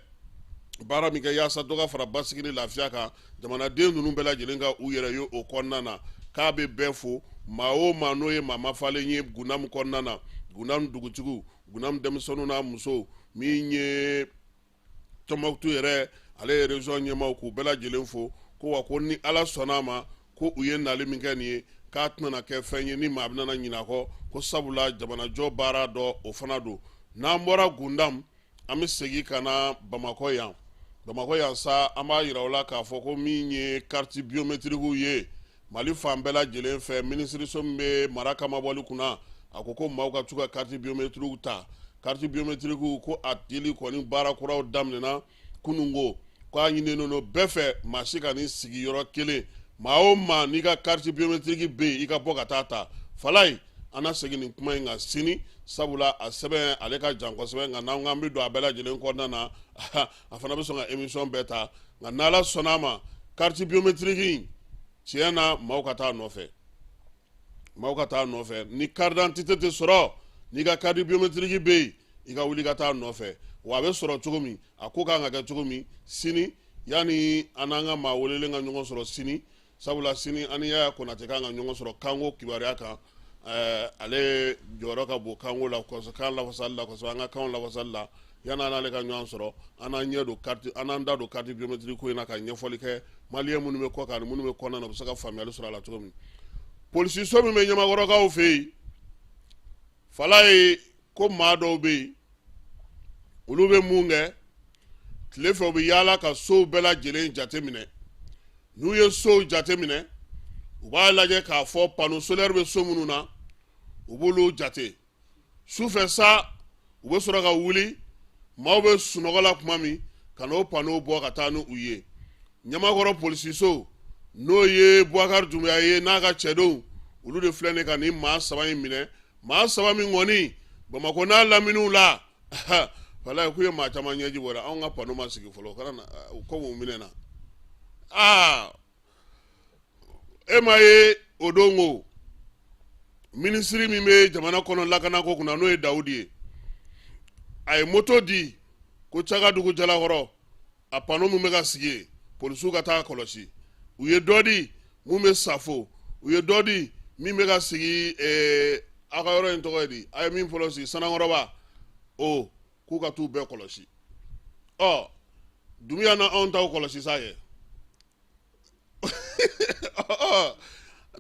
baara min kɛ yaasa dɔ ka fara basigi ni lafiya kan jamanaden ninnu bɛɛ lajɛlen ka u yɛrɛ ye o kɔnɔna na k'a bɛ bɛɛ fo maa o maa n'o ye maa mafalen ye Gunam kɔnɔna na Gunam dugutigiw Gunam denmisɛnninw n'a musow min ye Tɔnbukutu yɛrɛ ale ye région ɲɛmaaw k'u bɛɛ lajɛlen fo ko wa ko ni Ala sɔnna ma ko u ye nali min kɛ nin ye k'a tɛna kɛ fɛn ye ni maa bɛna ɲinɛ a kɔ ko sabula jamanajɔ baara dɔ o fana don n'an bɔra Gundam an bɛ segin ka na Bamakɔ yan sa an b'a yira o la k'a fɔ ko min ye carte biométrique ye Mali fan bɛɛ lajɛlen fɛ minisiriso min bɛ mara kama bɔli kunna a ko maaw ka t'u ka carte biométrique ta carte biométrique ko a dili kɔni baara kuraw daminɛna kunungo k'a ɲininen don bɛɛ fɛ maa si ka nin sigiyɔrɔ kelen maa o maa n'i ka carte biométrique bɛ yen i ka bɔ ka taa ta Falaye an na segin nin kuma in kan sini sabula a sɛbɛn ale ka jan kosɛbɛ nka n'an k'an bɛ don a bɛɛ lajɛlen kɔnɔna na a fana bɛ sɔn ka émission bɛɛ ta nka n'Ala sɔnna a ma carte biométrique tiɲɛ na maaw ka taa nɔfɛ ni carte d'identité tɛ sɔrɔ n'i ka carte biométrique bɛ yen i ka wuli ka taa nɔfɛ wa a bɛ sɔrɔ cogo min a ko kan ka kɛ cogo min sini yanni an n'an ka maa welelen ka ɲɔgɔn sɔrɔ sini sabula sini an ni Yaya Konate kan ka ɲɔgɔn sɔrɔ kanko kibaruya kan ale jɔyɔrɔ ka bon kanko la kosɛbɛ kan lafasali la kosɛbɛ an ka kanw lafasali la yanni an n'ale ka ɲɔgɔn sɔrɔ an n'an da don carte biométrique ko in na ka ɲɛfɔli kɛ maliyɛn minnu bɛ kɔ kan ani minnu bɛ kɔnɔna na u bɛ se ka faamuyali sɔrɔ a la cogo min polisiso min bɛ Ɲamakɔrɔkaw fɛ yen Falaye ko maa dɔw bɛ yen olu bɛ mun kɛ tile fɛ u bɛ yaala ka sow bɛɛ lajɛlen jateminɛ n'u ye sow jateminɛ u b'a lajɛ k'a fɔ panneau solaire bɛ so minnu na u b'olu jate sufɛ sa u bɛ sɔrɔ ka wuli maaw bɛ sunɔgɔ la tuma min ka n'o panneau bɔ ka taa n'u ye Ɲamakɔrɔ polisiso n'o ye Bubakari Dunbiya ye n'a ka cɛdenw olu de filɛ nin ka nin maa saba in minɛ maa saba min kɔni Bamakɔ n'a laminiw la Falaye k'u ye maa caman ɲɛji bɔra anw ka panneau ma sigi fɔlɔ kana na ko mun minɛ na e ma ye o don ko minisiri min bɛ jamana kɔnɔ lakana ko kunna n'o ye Dawudi ye a ye moto di ko Cagadugu Jalakɔrɔ a pano min bɛ ka sigi yen polisiw ka taa kɔlɔsi u ye dɔ di mun bɛ Safo u ye dɔ di min bɛ ka sigi a ka yɔrɔ in tɔgɔ ye di a ye min fɔlɔ sigi Sanankɔrɔba o k'u ka t'u bɛɛ kɔlɔsi ɔ Dunbiya na anw taw kɔlɔsi sa kɛ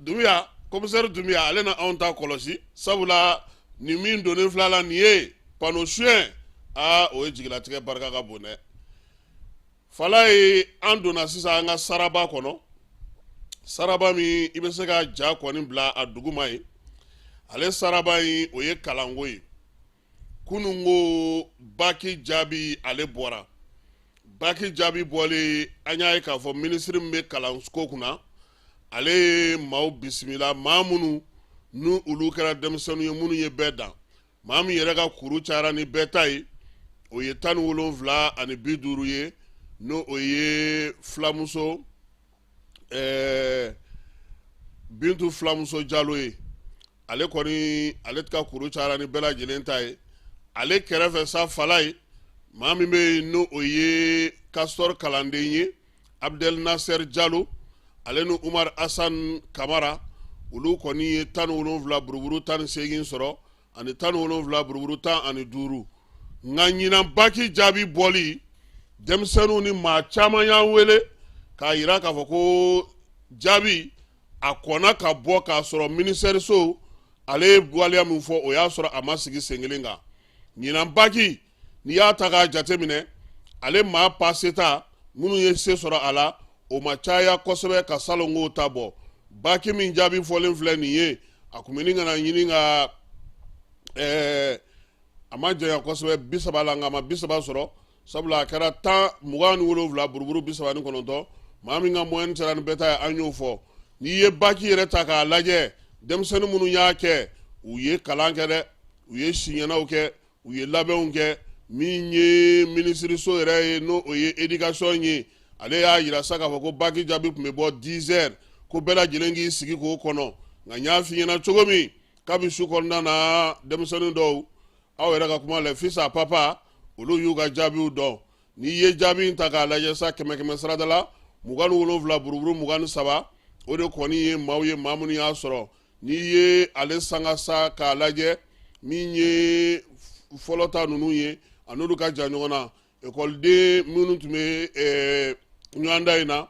Dunbiya commissaire Dunbiya ale na anw ta kɔlɔsi sabula ni min donnen filɛ la nin ye pano suɲɛ o ye jigilatigɛ barika ka bon dɛ fala ye an donna sisan an ka saraba kɔnɔ saraba min i bɛ se ka ja kɔni bila a duguma ye ale saraba in o ye kalanko ye kunun ko baki jaabi ale bɔra baki jaabi bɔlen an y'a ye k'a fɔ minisiri min bɛ kalanko kunna ale ye maaw bisimila maa minnu n'u olu kɛra denmisɛnninw ye minnu ye bɛɛ dan maa min yɛrɛ ka kuru cayara ni bɛɛ ta ye o ye 17 ani 50 ye n'o o ye Fulamuso Bintu Fulamuso Jalo ye ale kɔni ale ka kuru cayara ni bɛɛ lajɛlen ta ye ale kɛrɛfɛ sa fala ye maa min bɛ yen n'o o ye Kastor kalanden ye Abdel Nasser Jalo ale ni Umar Hassan Kamara olu kɔni ye 17 buruburu 18 sɔrɔ ani 17 buruburu 15 nka ɲinan baki jaabi bɔli denmisɛnninw ni maa caman y'an wele k'a yira k'a fɔ ko jaabi a kɔnna ka bɔ k'a sɔrɔ minisɛriso ale ye waleya min fɔ o y'a sɔrɔ a ma sigi sen kelen kan ɲinan baki n'i y'a ta k'a jateminɛ ale maa paase ta minnu ye se sɔrɔ a la o ma caya kosɛbɛ ka salongo ta bɔ baki min jaabi fɔlen filɛ nin ye a kun bɛ nin kana ɲini ka a ma janya kosɛbɛ 30 la nka a ma 30 sɔrɔ sabula a kɛra 27 buruburu 39 maa min ka moyenne sera ni bɛɛ ta ye an y'o fɔ n'i ye baki yɛrɛ ta k'a lajɛ denmisɛnnin minnu y'a kɛ u ye kalan kɛ dɛ u ye siɲɛnaw kɛ u ye labɛnw kɛ min ye minisiriso yɛrɛ ye n'o o ye éducation ye ale y'a yira sa k'a fɔ ko baki jaabi tun bɛ bɔ 10 heures ko bɛɛ lajɛlen k'i sigi k'o kɔnɔ nka n y'a f'i ɲɛna cogo min kabi su kɔnɔna na denmisɛnnin dɔw aw yɛrɛ ka kuma la fils à papa olu y'u ka jaabiw dɔn n'i ye jaabi in ta k'a lajɛ sa 100 sarada la 27 buruburu 23 o de kɔni ye maaw ye maa minnu y'a sɔrɔ n'i ye ale sanga sa k'a lajɛ min ye fɔlɔ ta ninnu ye a n'olu ka jan ɲɔgɔn na ekɔliden minnu tun bɛ ɲɔgɔndan in na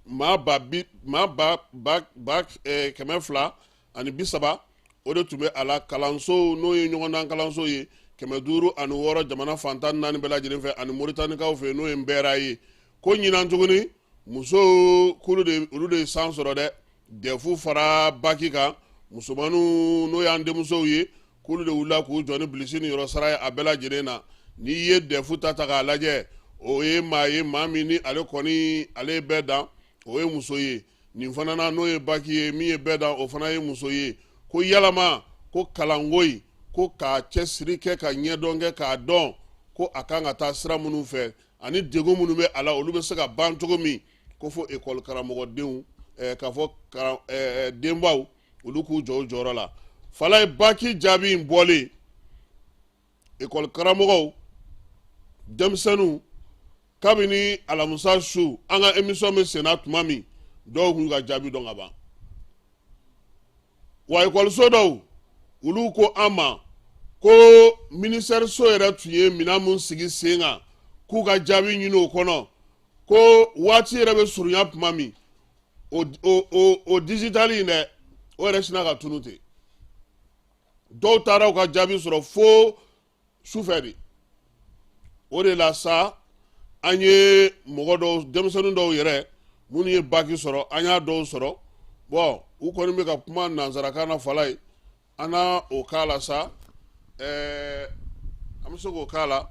maa ba 230 o de tun bɛ a la kalanso n'o ye ɲɔgɔndan kalanso ye 506 jamana fantan 4 bɛɛ lajɛlen fɛ ani Moritanikaw fɛ n'o ye Nbɛra ye ko ɲinan tuguni musow olu de ye san sɔrɔ dɛ dɛfu fara baki kan musomaninw n'o y'an denmusow ye k'olu de wulila k'u jɔ ni bilisi ni yɔrɔ sara ye a bɛɛ lajɛlen na n'i ye dɛfu ta k'a lajɛ o ye maa min ni ale kɔni ale ye bɛɛ dan o ye muso ye nin fana na n'o ye baki ye min ye bɛɛ dan o fana ye muso ye ko yalama ko kalanko in ko k'a cɛsiri kɛ ka ɲɛdɔn kɛ k'a dɔn ko a kan ka taa sira minnu fɛ ani degun minnu bɛ a la olu bɛ se ka ban cogo min ko fɔ ekɔli karamɔgɔdenw k'a fɔ denbaw olu k'u jɔ o jɔyɔrɔ la fala ye baki jaabi in bɔlen ekɔli karamɔgɔw denmisɛnninw kabini alamisa su an ka émission bɛ senna tuma min dɔw k'u ka jaabi dɔn ka ban wa ekɔliso dɔw olu ko an ma ko minisɛriso yɛrɛ tun ye minɛn mun sigi sen kan k'u ka jaabi ɲini o kɔnɔ ko waati yɛrɛ bɛ surunya tuma min o digitali in dɛ o yɛrɛ sina ka tunu ten dɔw taara u ka jaabi sɔrɔ fo sufɛ de o de la sa an ye mɔgɔ dɔw denmisɛnnin dɔw yɛrɛ minnu ye baki sɔrɔ an y'a dɔw sɔrɔ bon u kɔni bɛ ka kuma nanzarakan na fala ye an na o k'a la sa an bɛ se k'o k'a la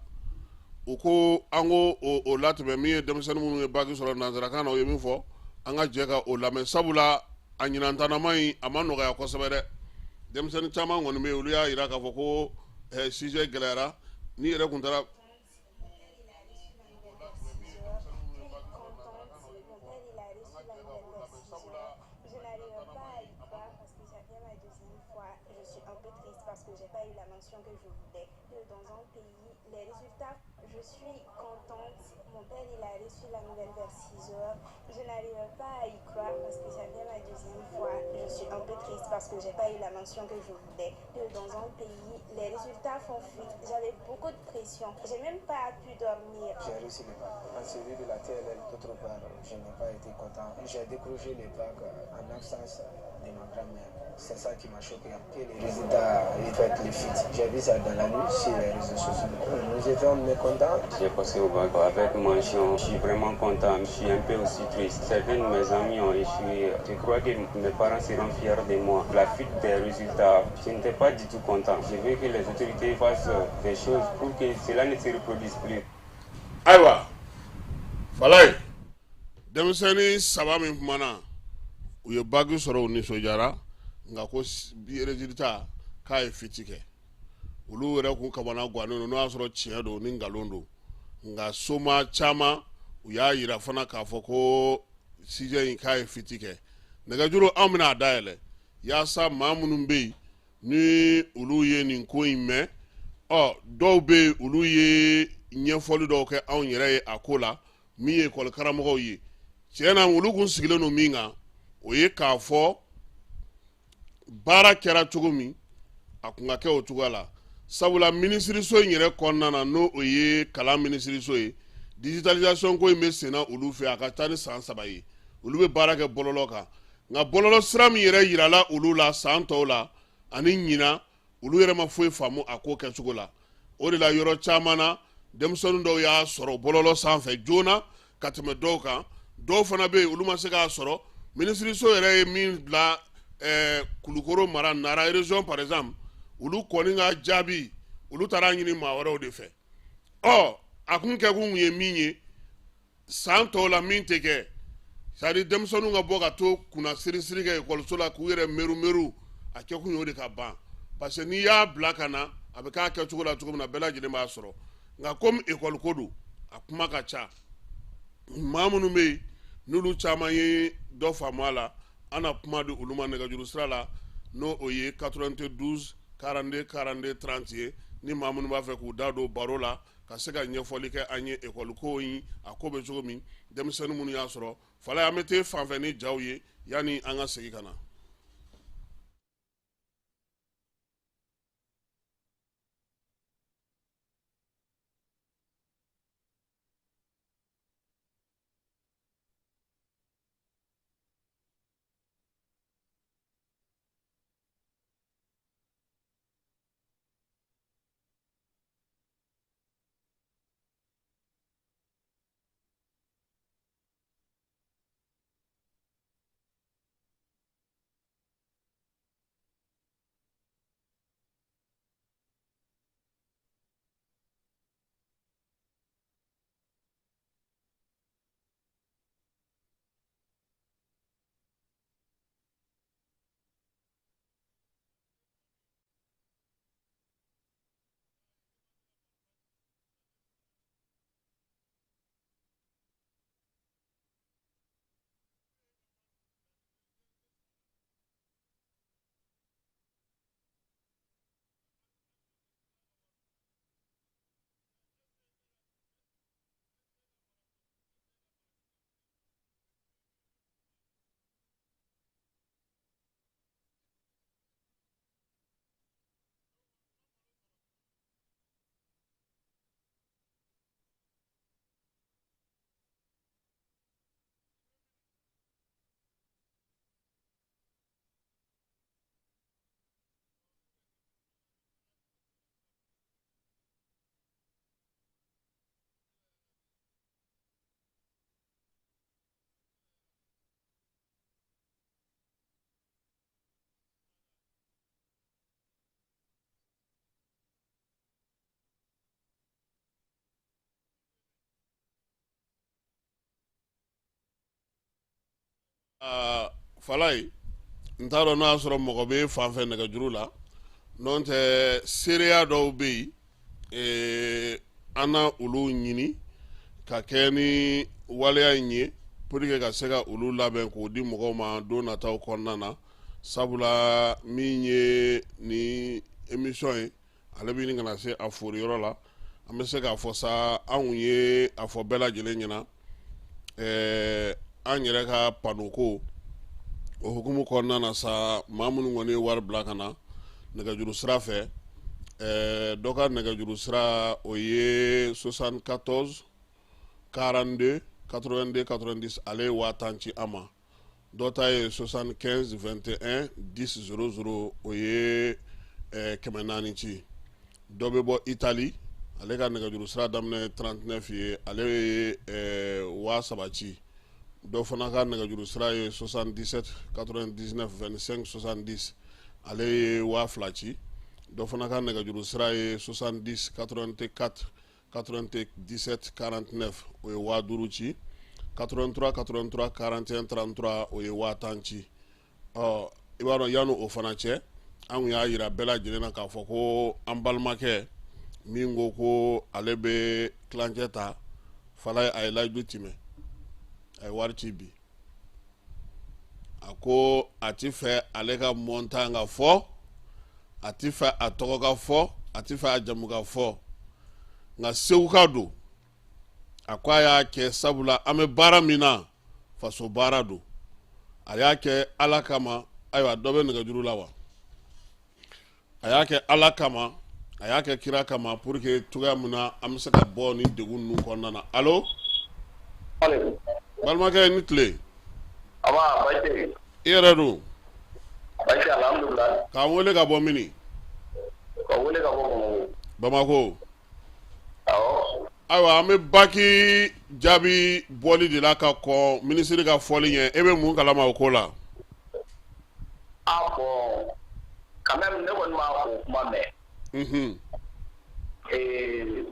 u ko an ko o latɛmɛ min ye denmisɛnnin minnu ye baki sɔrɔ nanzarakan na o ye min fɔ an ka jɛ ka o lamɛn sabula a ɲinantanama in a ma nɔgɔya kosɛbɛ dɛ denmisɛnnin caman kɔni bɛ yen olu y'a jira k'a fɔ ko sujet gɛlɛyara n'i yɛrɛ kun taara mention que je voulais. Dans un pays, les résultats, je suis contente. Mon père, il a reçu la nouvelle vers 6 heures. Je n'arrivais pas à y croire parce que ça fait ma deuxième fois. Je suis un peu triste parce que j'ai pas eu la mention que je voulais. Dans un pays, les résultats font fuite. J'avais beaucoup de pression. J'ai même pas pu dormir. J'ai reçu le bac. En celui de la TLL, d'autre part, je n'ai pas été content. J'ai décroché le bac en absence de ma grand-mère. C'est ça qui m'a choqué. Que les résultats aient fait les fuites. J'ai vu ça dans la nuit sur les réseaux sociaux. Nous étions mécontents. J'ai passé au bac avec mention. Je suis vraiment content. Je suis un peu aussi triste. Certains de mes amis ont échoué. Je crois que mes parents seront fiers de moi. La fuite des résultats, je n'étais pas du tout content. Je veux que les autorités fassent des choses pour que cela ne se reproduise plus. Aïwa, Falay, denmisɛnnin saba min kumana u ye bagi sɔrɔ u nisɔndiyara nka ko résultat k'a ye fiti kɛ olu yɛrɛ kun kamana gannen don n'o y'a sɔrɔ tiɲɛ don ni nkalon don nka soma caman u y'a yira fana k'a fɔ ko sixième in k'a ye fiti kɛ nɛgɛjuru anw bɛna a dayɛlɛ yaasa maa minnu bɛ yen ni olu ye nin ko in mɛn dɔw bɛ yen olu ye ɲɛfɔli dɔw kɛ anw yɛrɛ ye a ko la min ye école karamɔgɔw ye tiɲɛ na olu kun sigilen don min kan o ye k'a fɔ baara kɛra cogo min a kun ka kɛ o cogoya la sabula minisiriso in yɛrɛ kɔnɔna na n'o o ye kalan minisiriso ye digitalisation ko in bɛ senna olu fɛ a ka taa ni san 3 ye olu bɛ baara kɛ bɔlɔlɔ kan nka bɔlɔlɔ sira min yɛrɛ yirala olu la san tɔw la ani ɲina olu yɛrɛ ma foyi faamu a ko kɛcogo la o de la yɔrɔ caman na denmisɛnnin dɔw y'a sɔrɔ bɔlɔlɔ sanfɛ joona ka tɛmɛ dɔw kan dɔw fana bɛ yen olu ma se k'a sɔrɔ minisiriso yɛrɛ ye min bila Kulukoro mara Nara région par exemple olu kɔni ka jaabi olu taara ɲini maa wɛrɛw de fɛ a kun kɛkun ye min ye san tɔw la min tɛ kɛ c'est à dire denmisɛnninw ka bɔ ka to kunna sirisiri kɛ ekɔliso la k'u yɛrɛ meru a kɛkun ye o de ka ban parce que n'i y'a bila ka na a bɛ k'a kɛcogo la cogo min na bɛɛ lajɛlen b'a sɔrɔ nka comme école ko don a kuma ka ca maa minnu bɛ yen n'olu caman ye dɔ faamu a la an na kuma di olu ma nɛgɛjuru sira la n'o o ye 92 42 42 30 ye ni maa minnu b'a fɛ k'u da don baro la ka se ka ɲɛfɔli kɛ an ye école ko in a ko bɛ cogo min denmisɛnnin minnu y'a sɔrɔ Falay an bɛ taa fanfɛ ni jaw ye yanni an ka segin ka na. Falay n t'a dɔn n'a y'a sɔrɔ mɔgɔ bɛ fan fɛ nɛgɛjuru la n'o tɛ seereya dɔw bɛ yen an na olu ɲini ka kɛ ni waleya in ye pour que ka se ka olu labɛn k'o di mɔgɔw ma don nataw kɔnɔna na sabula min ye ni émission ye ale bɛ ɲini kana se a fori yɔrɔ la an bɛ se k'a fɔ sa anw ye a fɔ bɛɛ lajɛlen ɲɛna an yɛrɛ ka panoko o hukumu kɔnɔna na sa maa minnu kɔni ye wari bila ka na nɛgɛjuru sira fɛ dɔ ka nɛgɛjuru sira o ye 74 42 82 90 ale ye 50 ci an ma dɔ ta ye 75 21 10 00 o ye 400 ci dɔ bɛ bɔ Itali ale ka nɛgɛjuru sira daminɛ 39 ye ale ye 70 ci dɔ fana ka nɛgɛjuru sira ye 77 99 25 70 ale ye 2000 ci dɔ fana ka nɛgɛjuru sira ye 70 84 97 49 o ye 5000 ci 83 83 41 33 o ye 10 ci i b'a dɔn yanni o fana cɛ an y'a yira bɛɛ lajɛlen na k'a fɔ ko an balimakɛ min ko ale bɛ kilancɛ ta fala a ye layidu tɛmɛ a ye wari ci bi a ko a ti fɛ ale ka montant ka fɔ a ti fɛ a tɔgɔ ka fɔ a ti fɛ a jamu ka fɔ nka segu ka don a ko a y'a kɛ sabula an bɛ baara min na faso baara don a y'a kɛ ala kama ayiwa dɔ bɛ nɛgɛjuru la wa a y'a kɛ ala kama a y'a kɛ kira kama pour que cogoya min na an bɛ se ka bɔ nin degun ninnu kɔnɔna na alo balimakɛ ni tile i yɛrɛ don k'an wele ka bɔ mini Bamako ayiwa an bɛ baki jaabi bɔli de la ka kɔn minisiri ka fɔli ɲɛ e bɛ mun kalama o ko la bon quand même ne kɔni b'a o kuma mɛn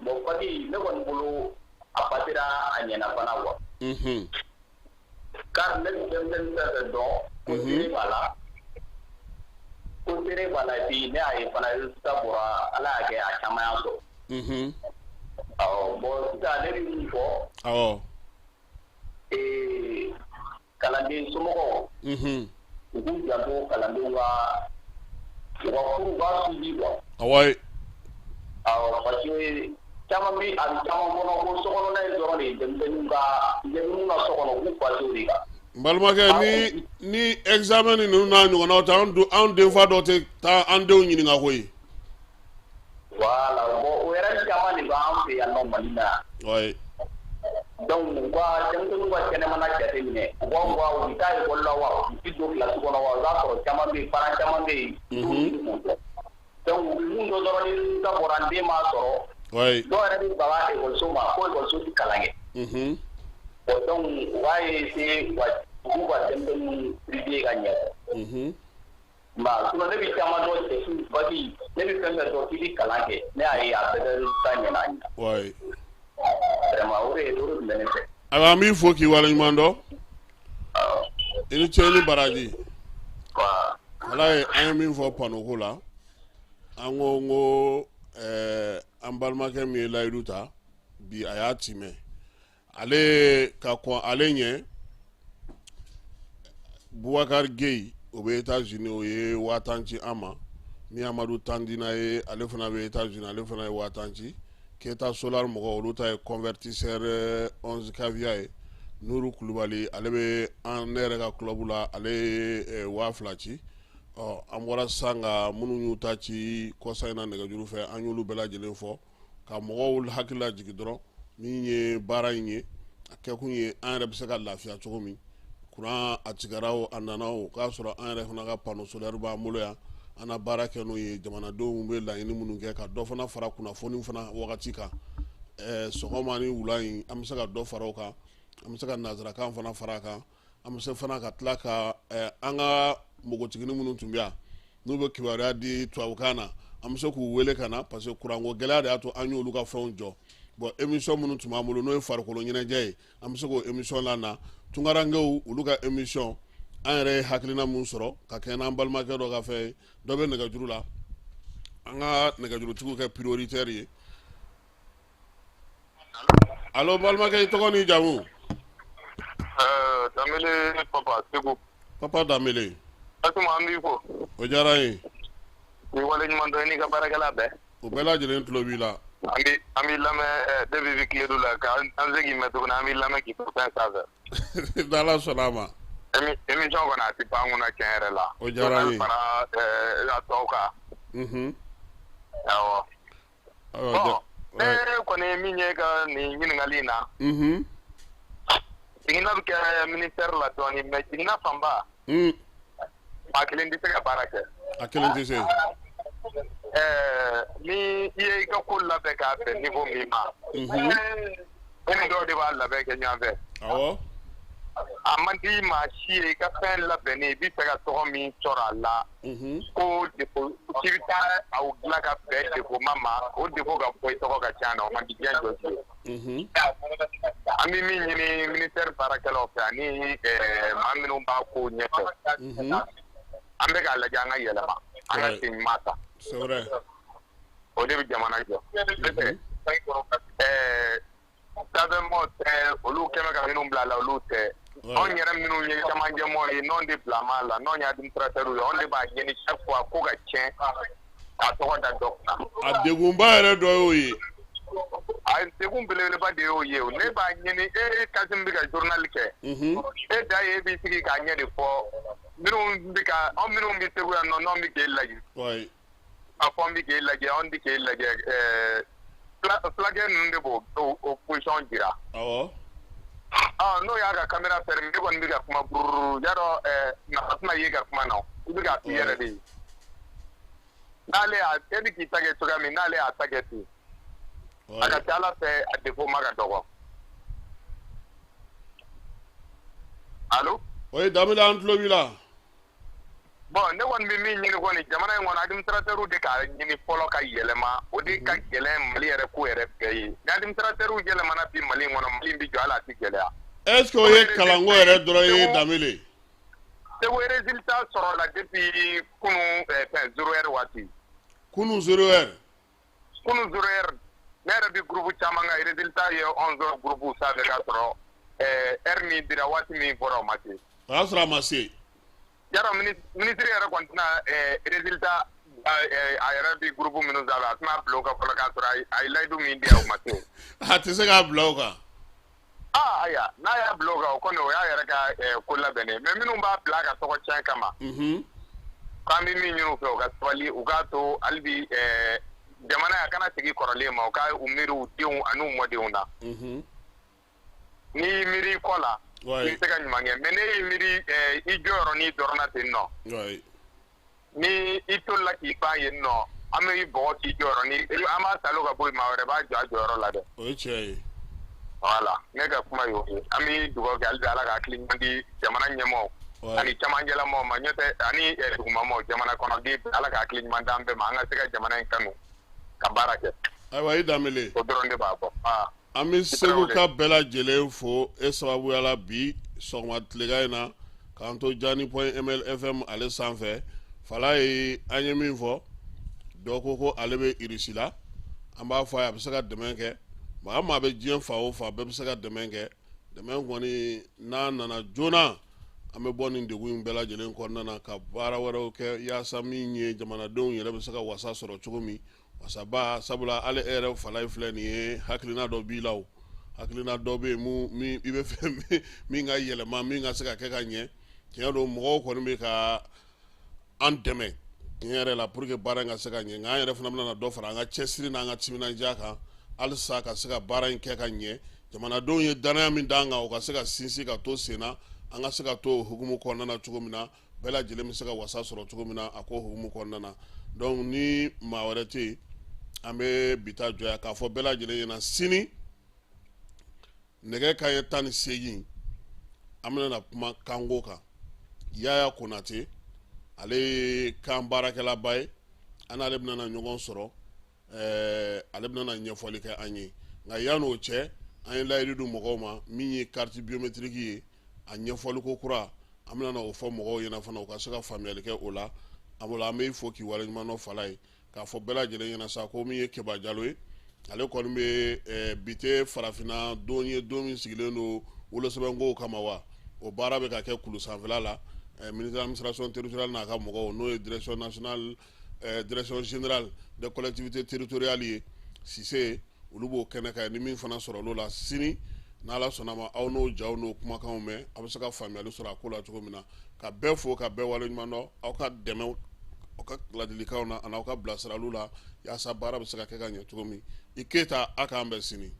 bon baki ne kɔni bolo a batira a ɲɛna fana wa car ne bɛ denmisɛnnin fɛn fɛn dɔn ko seere b'a la bi ne y'a ye fana résultat bɔra ala y'a kɛ a caman y'a sɔrɔ bon sisan ne bɛ min fɔ kalanden somɔgɔw u k'u janto kalandenw ka u ka furu b'a suivi quoi parce que caman bi a bɛ caman kɔnɔ ko sokɔnɔna in dɔrɔn de ye denmisɛnninw ka so kɔnɔ u k'u passer o de kan n balimakɛ ni examen ninnu n'a ɲɔgɔnnaw tɛ anw denfa dɔ tɛ taa an denw ɲininka koyi voilà bon o yɛrɛ caman de b'an fɛ yan nɔ Mali la yan donc u ka denmisɛnninw ka kɛnɛmana jateminɛ u b'a fɔ u bɛ taa école la wa u tɛ don kilasi kɔnɔ wa i b'a sɔrɔ caman bɛ yen parents caman bɛ yen donc u bɛ mun dɔn dɔrɔn ni résultat bɔra n den m'a sɔrɔ dɔw yɛrɛ bɛ baga ekɔliso ma ko ekɔliso tɛ kalan kɛ bon donc u b'a essayer u k'u ka denmisɛnninw privé ka ɲɛ nka sinon ne bɛ caman dɔn cɛsiw baki ne bɛ fɛn fɛn dɔn k'i bɛ kalan kɛ ne y'a ye a bɛɛ bɛ résultat ɲɛna a ɲɛ vraiment o de tun bɛ ne fɛ ayiwa an b'i fo k'i waleɲuman dɔn i ni ce i ni baraji ala ye an ye min fɔ panoko la an ko an balimakɛ min ye layidu ta bi a y'a ci mɛn ale ka kɔn ale ɲɛ Boubacar Gueye o bɛ Etats-Unis o ye 50 ci an ma ni Amadu Tandina ye ale fana bɛ Etats-Unis ale fana ye 50 ci Keta Solar mɔgɔ olu ta ye convertisseur 11 Cavia ye Nuru Kulubali ale bɛ ne yɛrɛ ka club la ale ye 2000 ci an bɔra sisan ka minnu y'u ta ci kɔsa in na nɛgɛjuru fɛ an y'olu bɛɛ lajɛlen fɔ ka mɔgɔw hakili lajigin dɔrɔn min ye baara in ye a kɛkun ye an yɛrɛ bɛ se ka lafiya cogo min kuran a tigɛra o a nana o k'a sɔrɔ an yɛrɛ fana ka panneau solaire b'an bolo yan an na baara kɛ n'o ye jamanadenw bɛ laɲini minnu kɛ ka dɔ fana fara kunnafoni fana wagati kan sɔgɔma ni wula in an bɛ se ka dɔ fara o kan an bɛ se ka nanzarakan fana fara a kan an bɛ se fana ka tila ka an ka npogotigini minnu tun bɛ yan n'u bɛ kibaruya di tubabukan na an bɛ se k'u wele ka na parce que kuranko gɛlɛya de y'a to an y'olu ka fɛnw jɔ bon émission minnu tun b'an bolo n'o ye farikolo ɲɛnajɛ ye an bɛ se k'o émission la tunkarankew olu ka émission an yɛrɛ ye hakilina mun sɔrɔ ka kɛ n'an balimakɛ dɔ ka fɛn ye dɔ bɛ nɛgɛjuru la an ka nɛgɛjurutigiw kɛ prioritaire ye allo balimakɛ i tɔgɔ n'i jamu Danbele Papa Segu Papa Danbele Asuma an b'i fo o diyara n ye i waleɲuman dɔn i n'i ka baarakɛla bɛɛ o bɛɛ lajɛlen tulo b'i la. An b'i lamɛn depuis Kiledu la k'an segin mɛn tuguni an b'i lamɛn k'i to fɛn sanfɛ. N'Ala sɔnna a ma. Émission kɔni a tɛ ban kunna tiɲɛ yɛrɛ la. O diyara n ye. fara a tɔw kan. Awɔ. Bon ne kɔni ye min ye ka nin ɲininkali in na. Jiginna bɛ kɛ ministère la dɔɔnin mais jiginna fanba. Maa kelen tɛ se ka baara kɛ. A kelen tɛ se. Ni i ye i ka ko labɛn k'a bɛn niveau min ma. E ni dɔw de b'a labɛn kɛ ɲɔgɔn fɛ. Awɔ. A man di maa si ye i ka fɛn labɛnnen i bɛ fɛ ka tɔgɔ min sɔrɔ a la. Ko défaut k'i bɛ taa aw dilan ka bɛn défaut ma o défaut ka bɔ i tɔgɔ ka ca na o man di diɲɛ jɔsi ye. An bɛ min ɲini ministère baarakɛlaw fɛ ani maa minnu b'a ko ɲɛfɛ. An bɛ k'a lajɛ an ka yɛlɛma an ka segin maa ta. C'est vrai. O de bɛ jamana jɔ. Gouvernement tɛ olu kɛmɛ ka minnu bila la olu tɛ. Anw yɛrɛ minnu ye camancɛmɔgɔw ye n'anw de bilama la n'anw ye administrateurs ye anw de b'a ɲini chaque fois ko ka tiɲɛ k'a tɔgɔ da dɔ kunna. A degunba yɛrɛ dɔ y'o ye. A degun belebeleba de y'o ye ne b'a ɲini Kassim bɛ ka journal kɛ. E da ye e b'i sigi k'a ɲɛ de fɔ minnu bɛ ka anw minnu bɛ Segu yan nɔ n'anw bɛ k'e lajɛ. A fɔ an bɛ k'e lajɛ anw tɛ k'e lajɛ fulakɛ ninnu de b'o position jira. Awɔ. N'o y'a ka caméra fermé ne kɔni bɛ ka kuma bururu yarɔ nafa tɛna ye ka kuma na i bɛ k'a f'i yɛrɛ de ye. N'ale y'a e bɛ k'i ta kɛ cogoya min n'ale y'a ta kɛ ten a ka ca Ala fɛ a défaut ma ka dɔgɔ. Allo. Oui Damila an tulo b'i la. Bon ne kɔni bɛ min ɲini kɔni jamana in kɔnɔ administrateurs de ka ɲini fɔlɔ ka yɛlɛma o de ka gɛlɛn Mali yɛrɛ ko yɛrɛ bɛɛ ye ni administrateurs yɛlɛmana bi Mali in kɔnɔ Mali in bɛ jɔ hali a tɛ gɛlɛya. Est-ce que o ye kalanko yɛrɛ dɔrɔn ye Damile? Segu résultat sɔrɔ la depuis kunun fɛn 0 heure waati. Kunun 0 heure. Kunun 0 heure ne yɛrɛ bɛ groupe caman ka résultat ye 11 heures groupe sanfɛ k'a sɔrɔ heure min dira waati min fɔra o ma se. O y'a sɔrɔ a ma se. Yarɔ ministre yɛrɛ kɔni tɛna résultat a yɛrɛ bi groupe minnu sanfɛ a tɛna bila o kan fɔlɔ k'a sɔrɔ a ye layidu min di o ma se. A tɛ se k'a bila o kan. Aya n'a y'a bila o kan o kɔni o y'a yɛrɛ ka ko labɛnnen mais minnu b'a bila a ka tɔgɔ tiɲɛ kama. K'an bɛ min ɲini u fɛ u ka sabali u k'a to hali bi jamana a kana segin kɔrɔlen ma u ka u miiri u denw ani u mɔdenw na. N'i y'i miiri i kɔ la. I bɛ se ka ɲuman kɛ mais ne y'i miiri i jɔyɔrɔ n'i dɔrɔnna ten nɔ. Ni i tolila k'i ban yen nɔ an bɛ i bɔgɔ k'i jɔyɔrɔ ni an b'a talo ka bɔ yen maa wɛrɛ b'a jɔ a jɔyɔrɔ la dɛ. O ye tiɲɛ ye. Voilà ne ka kuma y'o ye an bɛ dugawu kɛ hali bi Ala ka hakili ɲuman di jamana ɲɛmɔgɔw ani cɛmancɛlamɔgɔw ma n'o tɛ ani dugumamɔgɔw jamana kɔnɔden Ala ka hakili ɲuman d'an bɛɛ ma an ka se ka jamana in kanu ka baara kɛ. Ayiwa i Damile. O dɔrɔn de b'a bɔ. An bɛ Segu ka bɛɛ lajɛlen fo e sababuya la bi sɔgɔma tilegan in na k'an to Jani.ml FM ale sanfɛ Fala ye an ye min fɔ dɔw ko ale bɛ Irisi la an b'a fɔ a ye a bɛ se ka dɛmɛ kɛ maa maa bɛ diɲɛ fa o fa bɛɛ bɛ se ka dɛmɛ kɛ dɛmɛ kɔni n'a nana joona an bɛ bɔ nin degun in bɛɛ lajɛlen kɔnɔna na ka baara wɛrɛw kɛ yaasa min ye jamanadenw yɛrɛ bɛ se ka wasa sɔrɔ cogo min wasaba sabula ale e yɛrɛ Fala in filɛ nin ye hakilina dɔ b'i la o hakilina dɔ bɛ yen i bɛ fɛ min ka yɛlɛma min ka se ka kɛ ka ɲɛ tiɲɛ don mɔgɔw kɔni bɛ ka an dɛmɛ tiɲɛ yɛrɛ la pour que baara in ka se ka ɲɛ nka an yɛrɛ fana bɛna dɔ fara an ka cɛsiri n'an ka timinandiya kan halisa ka se ka baara in kɛ ka ɲɛ jamanadenw ye danaya min d'an kan o ka se ka sinsin ka to sen na an ka se ka to o hukumu kɔnɔna na cogo min na bɛɛ lajɛlen bɛ se ka wasa sɔrɔ cogo min na a ko hukumu kɔnɔna na donc ni maa wɛrɛ tɛ yen an bɛ bi ta jɔya k'a fɔ bɛɛ lajɛlen ɲɛna sini nɛgɛ kanɲɛ 18 an bɛna kuma kanko kan Yaya Konate ale ye kan baarakɛlaba ye an n'ale bɛna ɲɔgɔn sɔrɔ ale bɛna ɲɛfɔli kɛ an ye nka yan'o cɛ an ye layidu di mɔgɔw ma min ye carte biométrique ye a ɲɛfɔli ko kura an bɛna o fɔ mɔgɔw ɲɛna fana u ka se ka faamuyali kɛ o la an bɛ fɔ k'i waleɲuman dɔn Fala ye k'a fɔ bɛɛ lajɛlen ɲɛna sa ko min ye Keba Jalo ye ale kɔni bɛ bi tɛ farafinna don ye don min sigilen don wolosɛbɛnkow kama wa o baara bɛ ka kɛ kulu sanfɛla la ministère de l'administration territoriale n'a ka mɔgɔw n'o ye direction nationale direction générale des collectivités territoriales ye Cissé olu b'o kɛnɛ kan ni min fana sɔrɔ olu la sini n'Ala sɔnna ma aw n'o jaw n'o kumakanw mɛn a bɛ se ka faamuyali sɔrɔ a ko la cogo min na ka bɛɛ fo ka bɛɛ waleɲuman dɔn aw ka dɛmɛ aw ka ladilikanw na ani aw ka bilasiraliw la yaasa baara bɛ se ka kɛ ka ɲɛ cogo min i Keyita a k'an bɛn sini